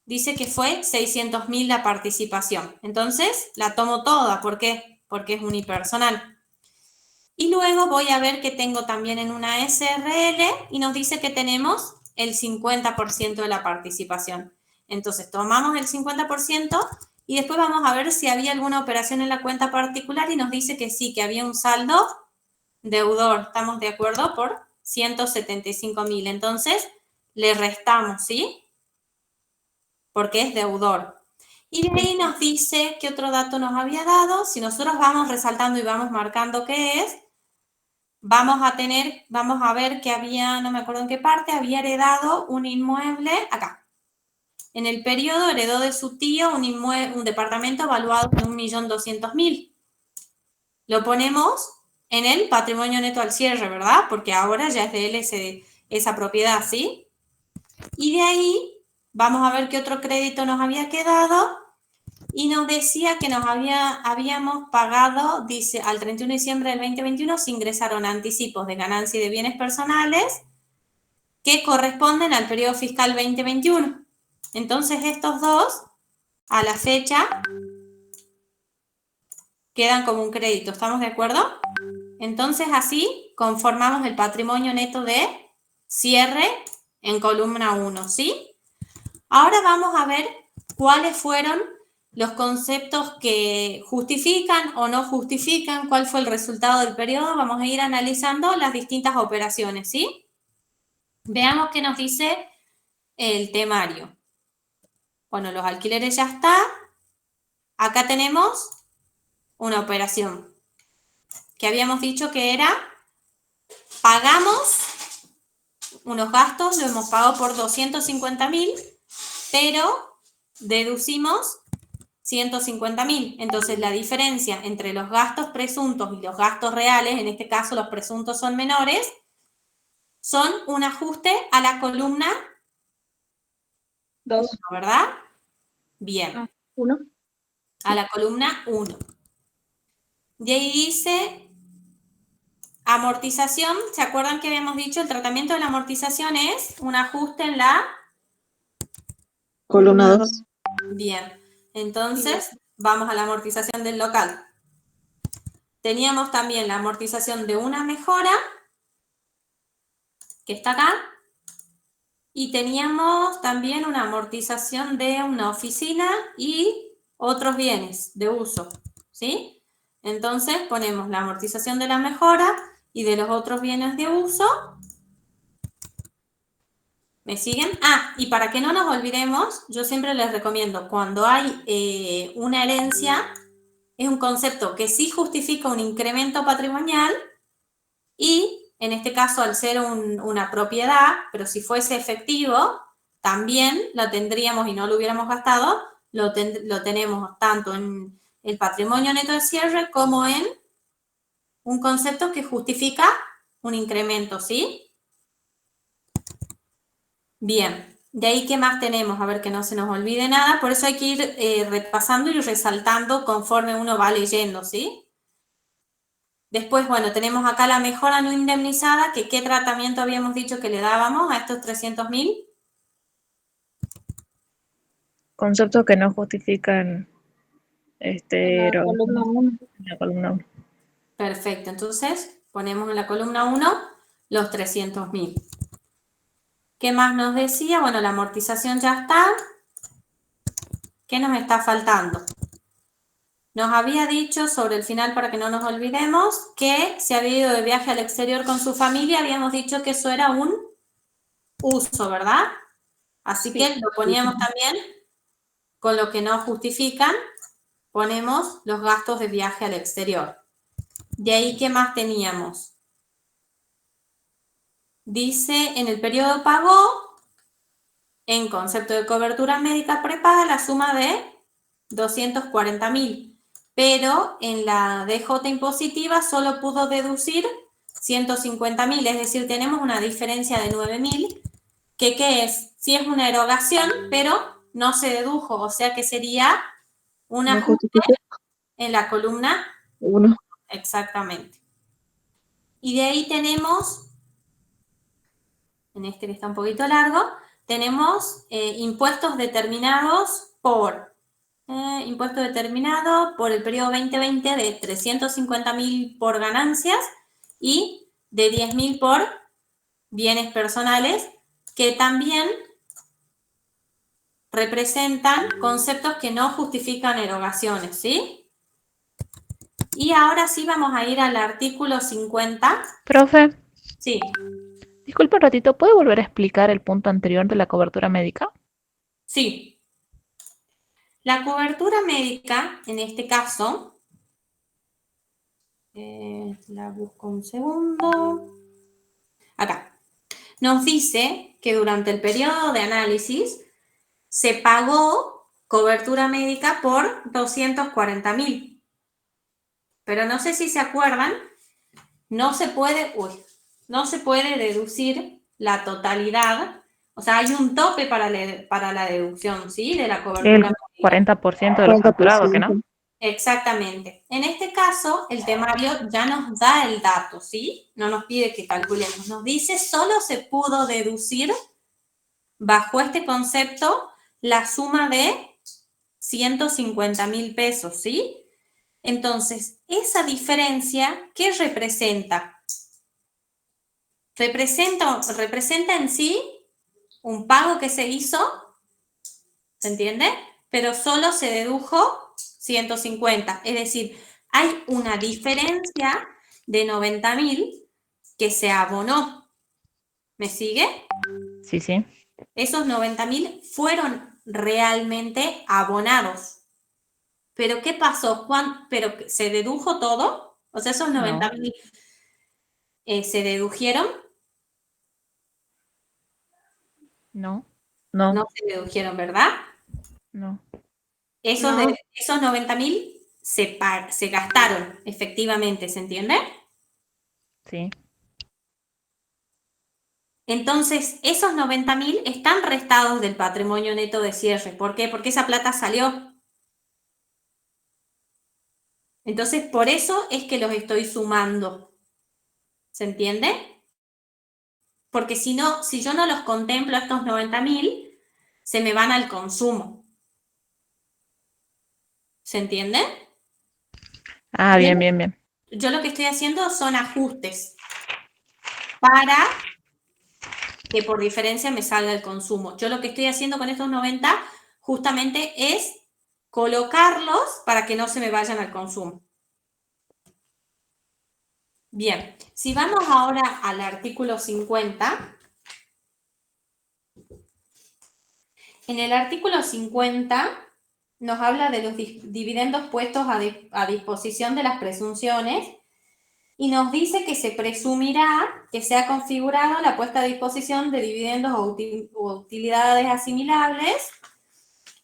dice que fue 600.000 la participación. Entonces, la tomo toda. ¿Por qué? Porque es unipersonal. Y luego voy a ver que tengo también en una SRL y nos dice que tenemos el 50% de la participación. Entonces, tomamos el 50% y después vamos a ver si había alguna operación en la cuenta particular y nos dice que sí, que había un saldo deudor. ¿Estamos de acuerdo? Por 175.000. Entonces, le restamos, ¿sí? Porque es deudor. Y de ahí nos dice qué otro dato nos había dado. Si nosotros vamos resaltando y vamos marcando qué es, vamos a ver que había, no me acuerdo en qué parte, había heredado un inmueble, acá. En el periodo heredó de su tío un departamento valuado en 1.200.000. Lo ponemos en el patrimonio neto al cierre, ¿verdad? Porque ahora ya es de él esa propiedad, ¿sí? Y de ahí vamos a ver qué otro crédito nos había quedado y nos decía que habíamos pagado, dice, al 31 de diciembre del 2021 se ingresaron anticipos de ganancia y de bienes personales que corresponden al periodo fiscal 2021. Entonces estos dos, a la fecha, quedan como un crédito. ¿Estamos de acuerdo? Entonces así conformamos el patrimonio neto de cierre en columna 1, ¿sí? Ahora vamos a ver cuáles fueron los conceptos que justifican o no justifican, cuál fue el resultado del periodo. Vamos a ir analizando las distintas operaciones, ¿sí? Veamos qué nos dice el temario. Bueno, los alquileres ya están. Acá tenemos una operación que habíamos dicho que era, pagamos unos gastos, lo hemos pagado por 250.000, pero deducimos 150.000. Entonces, la diferencia entre los gastos presuntos y los gastos reales, en este caso los presuntos son menores, son un ajuste a la columna
2.
1, ¿verdad? Bien.
1.
A la columna 1. Y ahí dice amortización. ¿Se acuerdan que habíamos dicho? El tratamiento de la amortización es un ajuste en la
Columna 2.
Bien. Entonces, vamos a la amortización del local. Teníamos también la amortización de una mejora, que está acá, y teníamos también una amortización de una oficina y otros bienes de uso, ¿sí? Entonces ponemos la amortización de la mejora y de los otros bienes de uso. ¿Me siguen? Ah, y para que no nos olvidemos, yo siempre les recomiendo, cuando hay una herencia, es un concepto que sí justifica un incremento patrimonial y, en este caso, al ser una propiedad, pero si fuese efectivo, también lo tendríamos y no lo hubiéramos gastado, lo tenemos tanto en el patrimonio neto de cierre como en un concepto que justifica un incremento, ¿sí? Bien, de ahí, ¿qué más tenemos? A ver que no se nos olvide nada, por eso hay que ir repasando y resaltando conforme uno va leyendo, ¿sí? Después, bueno, tenemos acá la mejora no indemnizada, que qué tratamiento habíamos dicho que le dábamos a estos 300.000.
Conceptos que no justifican
La columna 1.
la columna 1.
Perfecto, entonces ponemos en la columna 1 los 300.000. ¿Qué más nos decía? Bueno, la amortización ya está. ¿Qué nos está faltando? Nos había dicho sobre el final, para que no nos olvidemos, que se había ido de viaje al exterior con su familia. Habíamos dicho que eso era un uso, ¿verdad? Así que lo poníamos también con lo que no justifican, ponemos los gastos de viaje al exterior. De ahí, ¿qué más teníamos? Dice, en el periodo pago, en concepto de cobertura médica prepaga, la suma de 240.000, pero en la DJ impositiva solo pudo deducir 150.000, es decir, tenemos una diferencia de 9.000, que ¿qué es? Sí es una erogación, pero no se dedujo, o sea que sería un
No
ajuste
justifica
en la columna,
uno.
exactamente. Y de ahí tenemos, en este que está un poquito largo, tenemos impuestos determinados por impuesto determinado por el periodo 2020 de 350.000 por ganancias y de 10.000 por bienes personales, que también representan conceptos que no justifican erogaciones, ¿sí? Y ahora sí vamos a ir al artículo 50.
Profe,
Sí.
disculpe un ratito, ¿puede volver a explicar el punto anterior de la cobertura médica?
Sí. La cobertura médica, en este caso, la busco un segundo. Acá. Nos dice que durante el periodo de análisis se pagó cobertura médica por 240.000. Pero no sé si se acuerdan, no se puede deducir la totalidad. O sea, hay un tope para la deducción, ¿sí? De la cobertura
El
médica.
40% de lo facturado, ¿que no?
Exactamente. En este caso, el temario ya nos da el dato, ¿sí? No nos pide que calculemos. Nos dice, solo se pudo deducir, bajo este concepto, la suma de 150.000 pesos, ¿sí? Entonces, esa diferencia, ¿qué representa? Representa en sí un pago que se hizo, ¿se entiende? Pero solo se dedujo 150, es decir, hay una diferencia de 90.000 que se abonó. ¿Me sigue?
Sí, sí.
Esos 90.000 fueron realmente abonados. ¿Pero qué pasó, Juan? ¿Pero se dedujo todo? O sea, esos 90.000 ¿se dedujeron?
No.
No se dedujeron, ¿verdad?
No.
Esos 90.000 se gastaron, efectivamente, ¿se entiende?
Sí.
Entonces, esos 90.000 están restados del patrimonio neto de cierre. ¿Por qué? Porque esa plata salió. Entonces, por eso es que los estoy sumando. ¿Se entiende? Porque si no, si yo no los contemplo estos 90.000, se me van al consumo. ¿Se entiende?
Ah, bien, bien, bien.
Yo lo que estoy haciendo son ajustes para que por diferencia me salga el consumo. Yo lo que estoy haciendo con estos 90 justamente es colocarlos para que no se me vayan al consumo. Bien, si vamos ahora al artículo 50, en el artículo 50 nos habla de los dividendos puestos a disposición de las presunciones y nos dice que se presumirá que se ha configurado la puesta a disposición de dividendos o utilidades asimilables,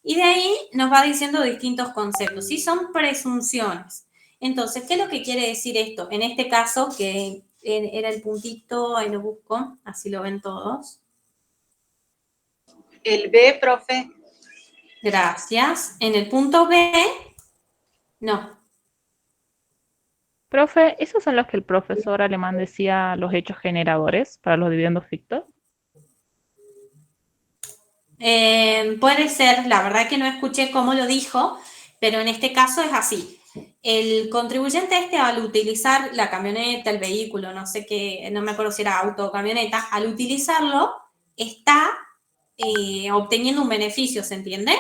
y de ahí nos va diciendo distintos conceptos, ¿sí? Son presunciones. Entonces, ¿qué es lo que quiere decir esto? En este caso, que era el puntito, ahí lo busco, así lo ven todos.
El B, profe.
Gracias. En el punto B, no.
Profe, ¿esos son los que el profesor alemán decía los hechos generadores para los dividendos fictos?
Puede ser, la verdad que no escuché cómo lo dijo, pero en este caso es así. El contribuyente al utilizar la camioneta, el vehículo, no sé qué, no me acuerdo si era auto o camioneta, al utilizarlo está obteniendo un beneficio, ¿se entiende?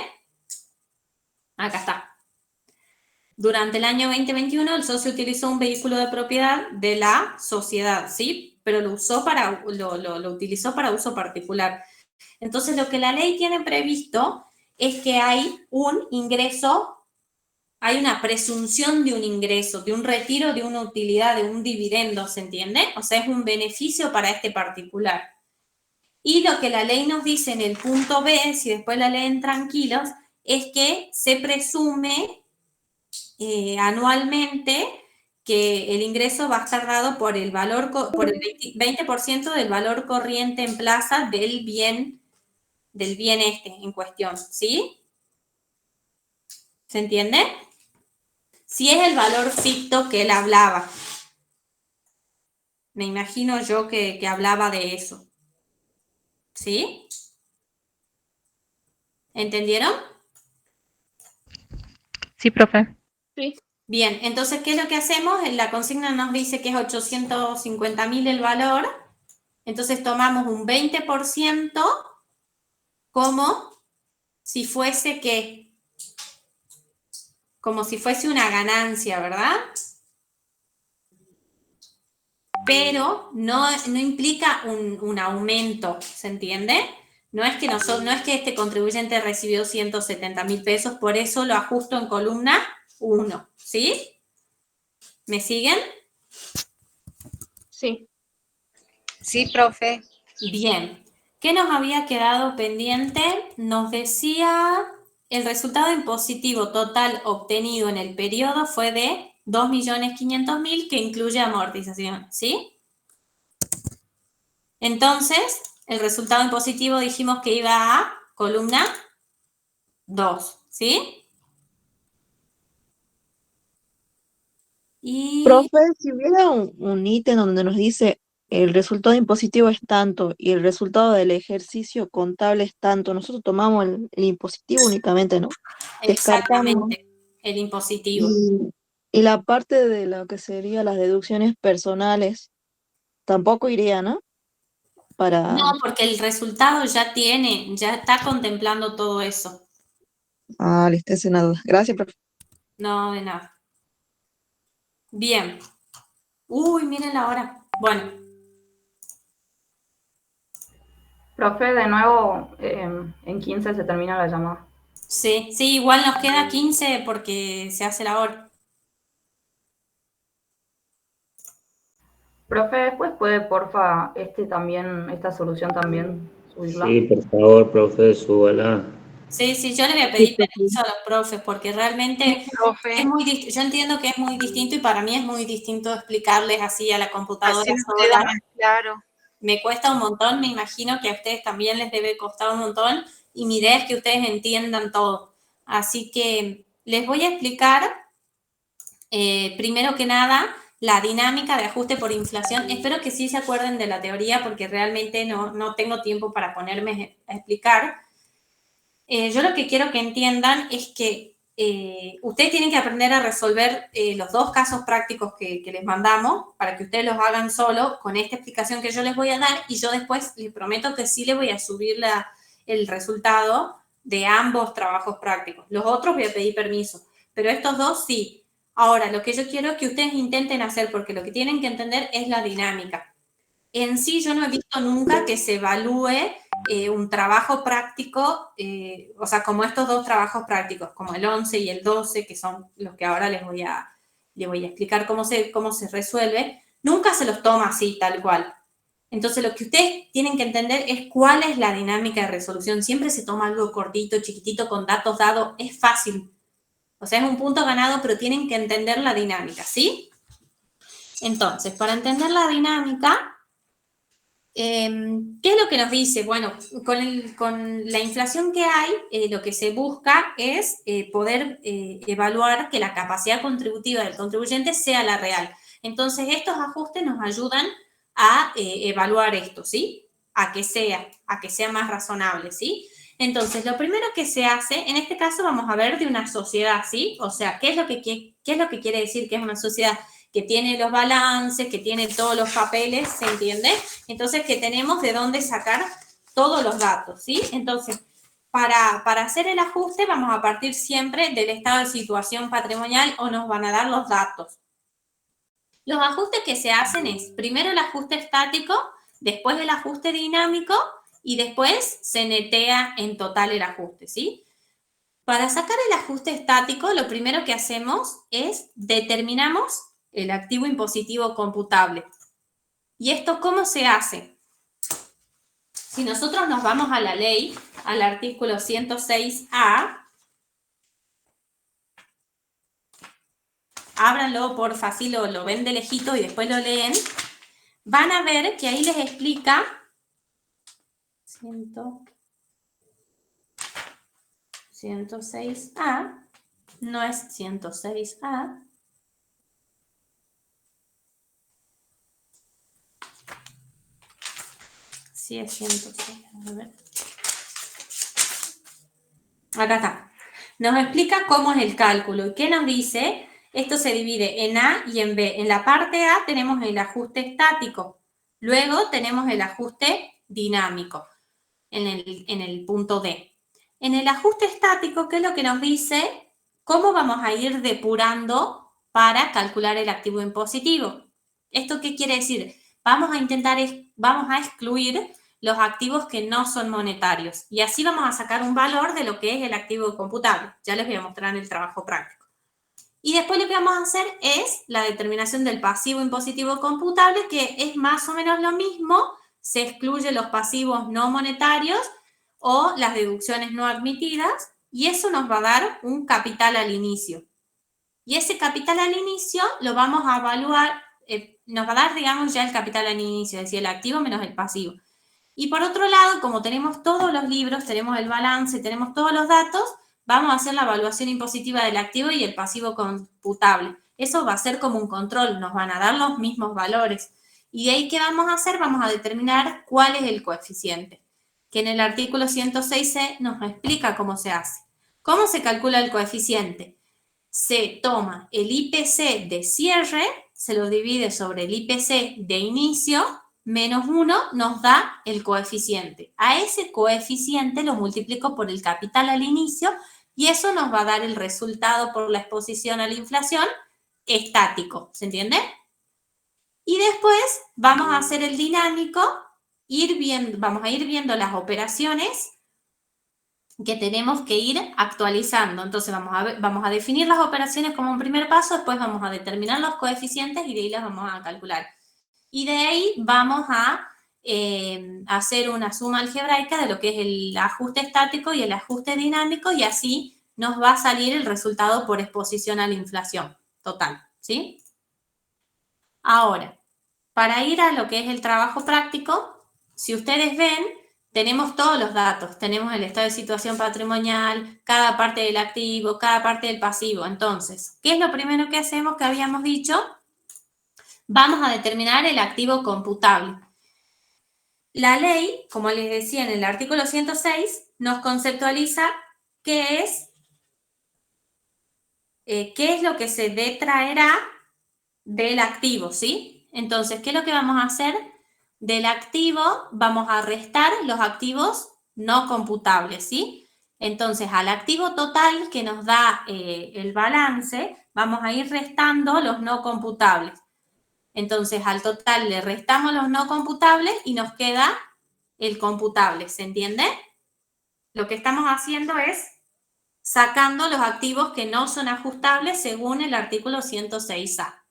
Acá está. Durante el año 2021, el socio utilizó un vehículo de propiedad de la sociedad, ¿sí? Pero lo utilizó para uso particular. Entonces, lo que la ley tiene previsto es que hay un ingreso, hay una presunción de un ingreso, de un retiro, de una utilidad, de un dividendo, ¿se entiende? O sea, es un beneficio para este particular. Y lo que la ley nos dice en el punto B, si después la leen tranquilos, es que se presume anualmente que el ingreso va a estar dado por el valor, por el 20% del valor corriente en plaza del bien en cuestión, ¿sí? ¿Se entiende? Si es el valor ficto que él hablaba. Me imagino yo que hablaba de eso. ¿Sí? ¿Entendieron?
Sí, profe.
Sí.
Bien, entonces, ¿qué es lo que hacemos? En la consigna nos dice que es 850.000 el valor. Entonces tomamos un 20% como si fuese ¿qué? Como si fuese una ganancia, ¿verdad? Pero no implica un aumento, ¿se entiende? No es que este contribuyente recibió 170.000 pesos, por eso lo ajusto en columna 1, ¿sí? ¿Me siguen?
Sí.
Sí, profe.
Bien. ¿Qué nos había quedado pendiente? Nos decía el resultado impositivo total obtenido en el periodo fue de 2.500.000 que incluye amortización, ¿sí? Entonces, el resultado impositivo dijimos que iba a columna 2, ¿sí? Y...
Profe, si hubiera un ítem donde nos dice el resultado impositivo es tanto y el resultado del ejercicio contable es tanto, nosotros tomamos el impositivo únicamente, ¿no? Descartamos.
Exactamente, el impositivo.
Y la parte de lo que sería las deducciones personales tampoco iría, ¿no?
No, porque el resultado ya está contemplando todo eso.
Ah, listo, esa es una duda. Gracias, profe.
No, de nada. Bien. Uy, miren la hora. Bueno.
Profe, de nuevo, en 15 se termina la llamada.
Sí, igual nos queda 15 porque se hace la hora.
Profe, después puede, porfa, esta solución también subirla.
Sí, por favor, profe, súbala.
Sí, yo le voy a pedir permiso a los profes porque realmente yo entiendo que es muy distinto y para mí es muy distinto explicarles así a la computadora sola.
Claro.
Me cuesta un montón, me imagino que a ustedes también les debe costar un montón y mi idea es que ustedes entiendan todo. Así que les voy a explicar, primero que nada, la dinámica de ajuste por inflación. Espero que sí se acuerden de la teoría porque realmente no tengo tiempo para ponerme a explicar. Yo lo que quiero que entiendan es que ustedes tienen que aprender a resolver los dos casos prácticos que les mandamos para que ustedes los hagan solo con esta explicación que yo les voy a dar y yo después les prometo que sí les voy a subir el resultado de ambos trabajos prácticos. Los otros voy a pedir permiso, pero estos dos sí. Ahora, lo que yo quiero es que ustedes intenten hacer, porque lo que tienen que entender es la dinámica. En sí, yo no he visto nunca que se evalúe un trabajo práctico, o sea, como estos dos trabajos prácticos, como el 11 y el 12, que son los que ahora les voy a explicar cómo se resuelve, nunca se los toma así, tal cual. Entonces, lo que ustedes tienen que entender es cuál es la dinámica de resolución. Siempre se toma algo cortito, chiquitito, con datos dados, es fácil. O sea, es un punto ganado, pero tienen que entender la dinámica, ¿sí? Entonces, para entender la dinámica, ¿qué es lo que nos dice? Bueno, con la inflación que hay, lo que se busca es poder evaluar que la capacidad contributiva del contribuyente sea la real. Entonces, estos ajustes nos ayudan a evaluar esto, ¿sí? A que sea más razonable, ¿sí? Entonces, lo primero que se hace, en este caso vamos a ver de una sociedad, ¿sí? O sea, ¿qué es lo que quiere decir que es una sociedad? Que tiene los balances, que tiene todos los papeles, ¿se entiende? Entonces, que tenemos de dónde sacar todos los datos, ¿sí? Entonces, para hacer el ajuste vamos a partir siempre del estado de situación patrimonial o nos van a dar los datos. Los ajustes que se hacen es primero el ajuste estático, después el ajuste dinámico y después se netea en total el ajuste, ¿sí? Para sacar el ajuste estático, lo primero que hacemos es determinamos el activo impositivo computable. ¿Y esto cómo se hace? Si nosotros nos vamos a la ley, al artículo 106A, ábranlo, porfa, así lo ven de lejito y después lo leen, van a ver que ahí les explica 106A, no es 106A, sí es 106, a ver. Acá está. Nos explica cómo es el cálculo y qué nos dice. Esto se divide en A y en B. En la parte A tenemos el ajuste estático. Luego tenemos el ajuste dinámico en el punto D. En el ajuste estático, ¿qué es lo que nos dice? ¿Cómo vamos a ir depurando para calcular el activo impositivo? ¿Esto qué quiere decir? Vamos a excluir los activos que no son monetarios. Y así vamos a sacar un valor de lo que es el activo computable. Ya les voy a mostrar en el trabajo práctico. Y después lo que vamos a hacer es la determinación del pasivo impositivo computable, que es más o menos lo mismo. Se excluyen los pasivos no monetarios o las deducciones no admitidas y eso nos va a dar un capital al inicio. Y ese capital al inicio lo vamos a evaluar, nos va a dar, digamos, ya el capital al inicio, es decir, el activo menos el pasivo. Y por otro lado, como tenemos todos los libros, tenemos el balance, tenemos todos los datos, vamos a hacer la evaluación impositiva del activo y el pasivo computable. Eso va a ser como un control, nos van a dar los mismos valores. Y de ahí, ¿qué vamos a hacer? Vamos a determinar cuál es el coeficiente, que en el artículo 106C nos explica cómo se hace. ¿Cómo se calcula el coeficiente? Se toma el IPC de cierre, se lo divide sobre el IPC de inicio, menos 1 nos da el coeficiente. A ese coeficiente lo multiplico por el capital al inicio y eso nos va a dar el resultado por la exposición a la inflación estático. ¿Se entiende? Y después vamos a hacer el dinámico, vamos a ir viendo las operaciones que tenemos que ir actualizando. Entonces vamos a definir las operaciones como un primer paso, después vamos a determinar los coeficientes y de ahí las vamos a calcular. Y de ahí vamos a hacer una suma algebraica de lo que es el ajuste estático y el ajuste dinámico y así nos va a salir el resultado por exposición a la inflación total, ¿sí? Ahora, para ir a lo que es el trabajo práctico, si ustedes ven, tenemos todos los datos. Tenemos el estado de situación patrimonial, cada parte del activo, cada parte del pasivo. Entonces, ¿qué es lo primero que hacemos que habíamos dicho? Vamos a determinar el activo computable. La ley, como les decía en el artículo 106, nos conceptualiza qué es lo que se detraerá del activo, ¿sí? Entonces, ¿qué es lo que vamos a hacer? Del activo vamos a restar los activos no computables, ¿sí? Entonces, al activo total que nos da el balance, vamos a ir restando los no computables. Entonces, al total le restamos los no computables y nos queda el computable, ¿se entiende? Lo que estamos haciendo es sacando los activos que no son ajustables según el artículo 106A.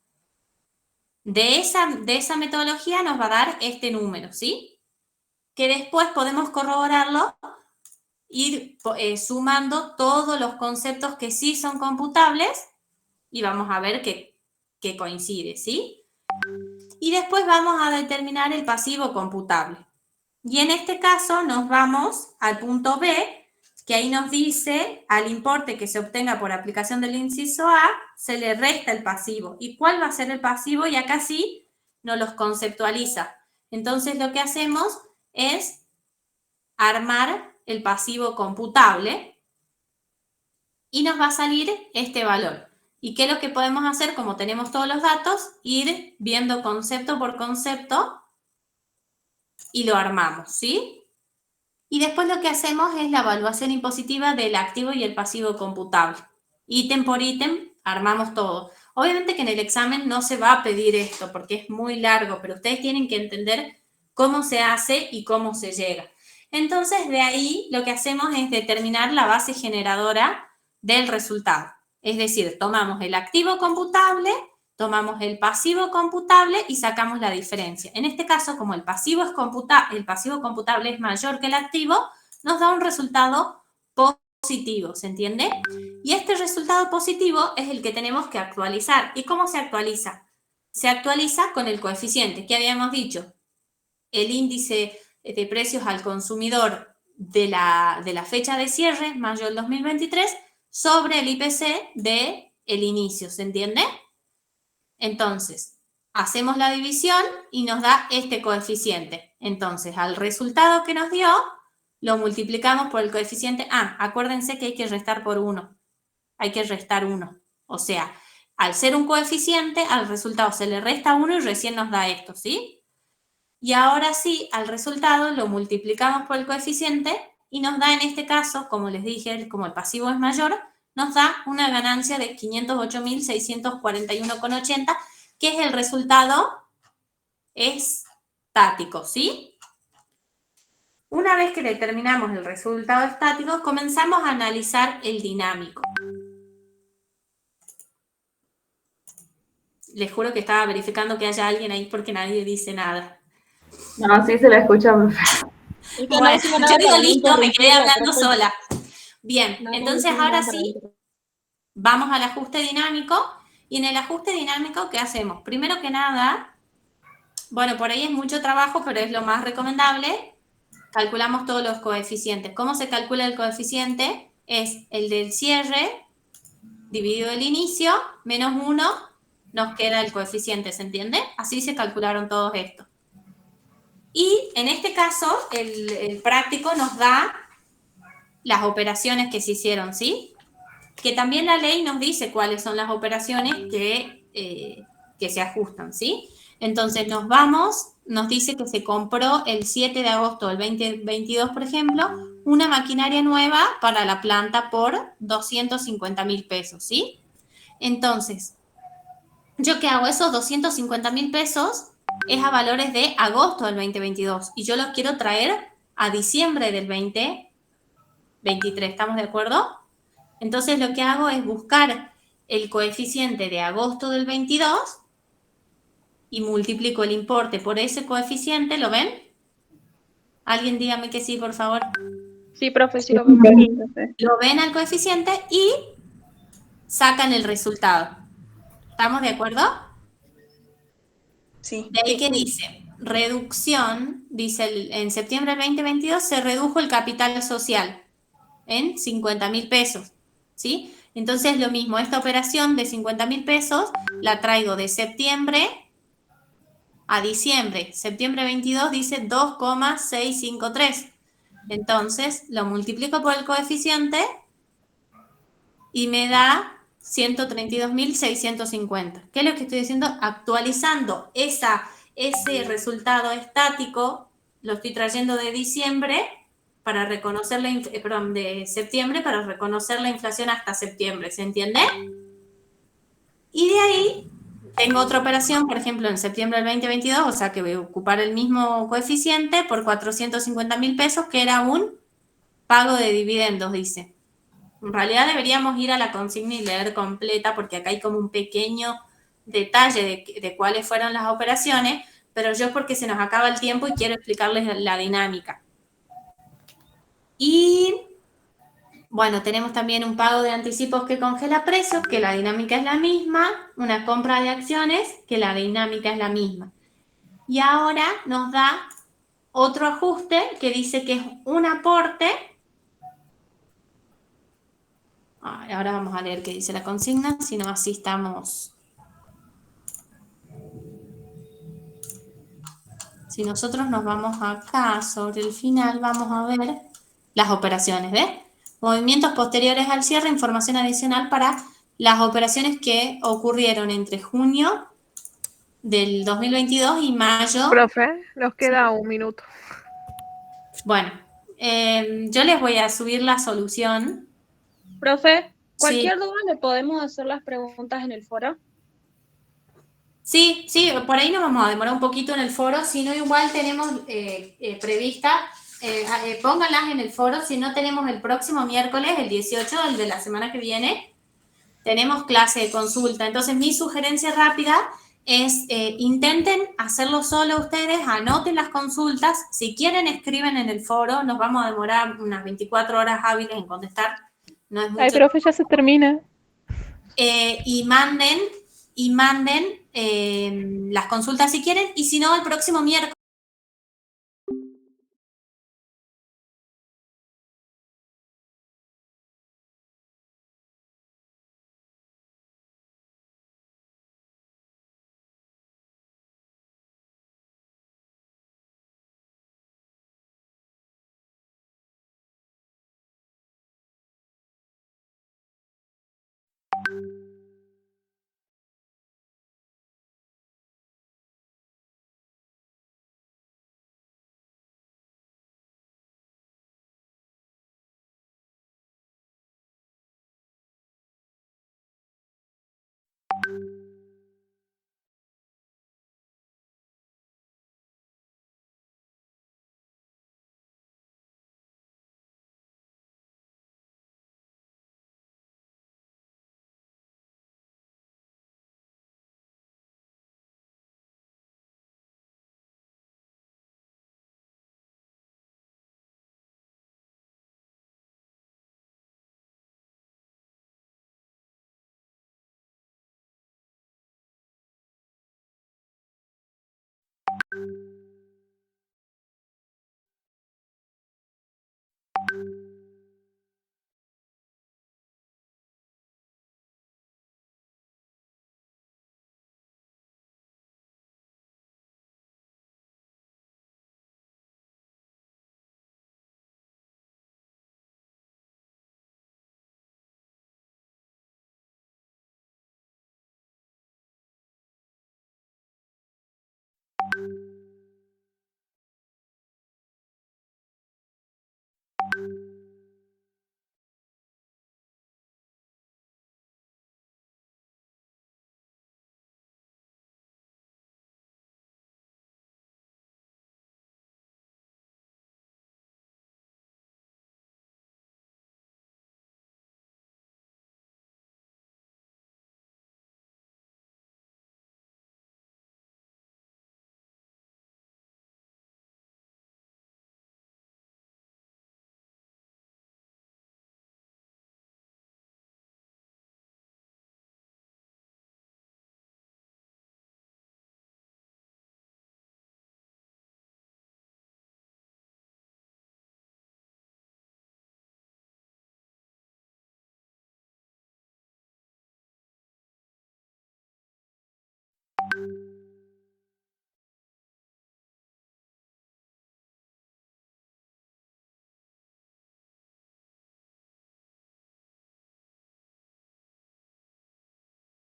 De esa metodología nos va a dar este número, ¿sí? Que después podemos corroborarlo, ir sumando todos los conceptos que sí son computables y vamos a ver que coincide, ¿sí? Y después vamos a determinar el pasivo computable. Y en este caso nos vamos al punto B, que ahí nos dice al importe que se obtenga por aplicación del inciso A, se le resta el pasivo. ¿Y cuál va a ser el pasivo? Y acá sí nos los conceptualiza. Entonces lo que hacemos es armar el pasivo computable y nos va a salir este valor. ¿Y qué es lo que podemos hacer? Como tenemos todos los datos, ir viendo concepto por concepto y lo armamos, ¿sí? Y después lo que hacemos es la evaluación impositiva del activo y el pasivo computable. Ítem por ítem armamos todo. Obviamente que en el examen no se va a pedir esto porque es muy largo, pero ustedes tienen que entender cómo se hace y cómo se llega. Entonces, de ahí lo que hacemos es determinar la base generadora del resultado. Es decir, tomamos el activo computable, tomamos el pasivo computable y sacamos la diferencia. En este caso, como el pasivo computable es mayor que el activo, nos da un resultado positivo, ¿se entiende? Y este resultado positivo es el que tenemos que actualizar. ¿Y cómo se actualiza? Se actualiza con el coeficiente. ¿Qué habíamos dicho? El índice de precios al consumidor de la fecha de cierre, mayo del 2023, sobre el IPC del inicio, ¿se entiende? Entonces, hacemos la división y nos da este coeficiente. Entonces, al resultado que nos dio, lo multiplicamos por el coeficiente. Acuérdense que hay que restar por 1. Hay que restar 1. O sea, al ser un coeficiente, al resultado se le resta 1 y recién nos da esto, ¿sí? Y ahora sí, al resultado lo multiplicamos por el coeficiente y nos da en este caso, como les dije, como el pasivo es mayor, nos da una ganancia de 508.641,80, que es el resultado estático, ¿sí? Una vez que determinamos el resultado estático, comenzamos a analizar el dinámico. Les juro que estaba verificando que haya alguien ahí porque nadie dice nada.
No, sí se la escucha, profe.
Bueno, yo digo listo, me quedé hablando sola. Bien, entonces ahora sí, vamos al ajuste dinámico. Y en el ajuste dinámico, ¿qué hacemos? Primero que nada, bueno, por ahí es mucho trabajo, pero es lo más recomendable. Calculamos todos los coeficientes. ¿Cómo se calcula el coeficiente? Es el del cierre dividido el inicio, menos 1, nos queda el coeficiente, ¿se entiende? Así se calcularon todos estos. Y en este caso, el práctico nos da las operaciones que se hicieron, ¿sí? Que también la ley nos dice cuáles son las operaciones que se ajustan, ¿sí? Entonces nos dice que se compró el 7 de agosto del 2022, por ejemplo, una maquinaria nueva para la planta por 250.000 pesos, ¿sí? Entonces, ¿yo qué hago? Esos 250.000 pesos es a valores de agosto del 2022 y yo los quiero traer a diciembre del 2023, ¿estamos de acuerdo? Entonces lo que hago es buscar el coeficiente de agosto del 22 y multiplico el importe por ese coeficiente, ¿lo ven? Alguien dígame que sí, por favor.
Sí, profe, sí lo vemos.
Lo ven al coeficiente y sacan el resultado. ¿Estamos de acuerdo?
Sí.
De ahí que dice, reducción, dice en septiembre del 2022 se redujo el capital social en 50.000 pesos, ¿sí? Entonces lo mismo, esta operación de 50.000 pesos la traigo de septiembre a diciembre. Septiembre 22 dice 2,653. Entonces lo multiplico por el coeficiente y me da 132.650. ¿Qué es lo que estoy diciendo? Actualizando ese resultado estático, lo estoy trayendo de diciembre para reconocer de septiembre para reconocer la inflación hasta septiembre, ¿se entiende? Y de ahí tengo otra operación, por ejemplo, en septiembre del 2022, o sea que voy a ocupar el mismo coeficiente por 450.000 pesos, que era un pago de dividendos, dice. En realidad deberíamos ir a la consigna y leer completa, porque acá hay como un pequeño detalle de cuáles fueron las operaciones, pero yo porque se nos acaba el tiempo y quiero explicarles la dinámica. Y bueno, tenemos también un pago de anticipos que congela precios, que la dinámica es la misma, una compra de acciones, que la dinámica es la misma. Y ahora nos da otro ajuste que dice que es un aporte. Ahora vamos a leer qué dice la consigna, si no así estamos. Si nosotros nos vamos acá sobre el final, vamos a ver las operaciones, ¿ves? Movimientos posteriores al cierre, información adicional para las operaciones que ocurrieron entre junio del 2022 y mayo.
Profe, nos queda un minuto.
Bueno, Yo les voy a subir la solución.
Profe,
Sí.
¿cualquier duda le podemos hacer las preguntas en el foro?
Sí, por ahí nos vamos a demorar un poquito en el foro, si no igual tenemos prevista, pónganlas en el foro, si no tenemos el próximo miércoles, el 18, el de la semana que viene, tenemos clase de consulta. Entonces mi sugerencia rápida es intenten hacerlo solo ustedes, anoten las consultas, si quieren escriben en el foro, nos vamos a demorar unas 24 horas hábiles en contestar, no es mucho.
Ay, profe, ya se termina.
Y manden las consultas si quieren, y si no, el próximo miércoles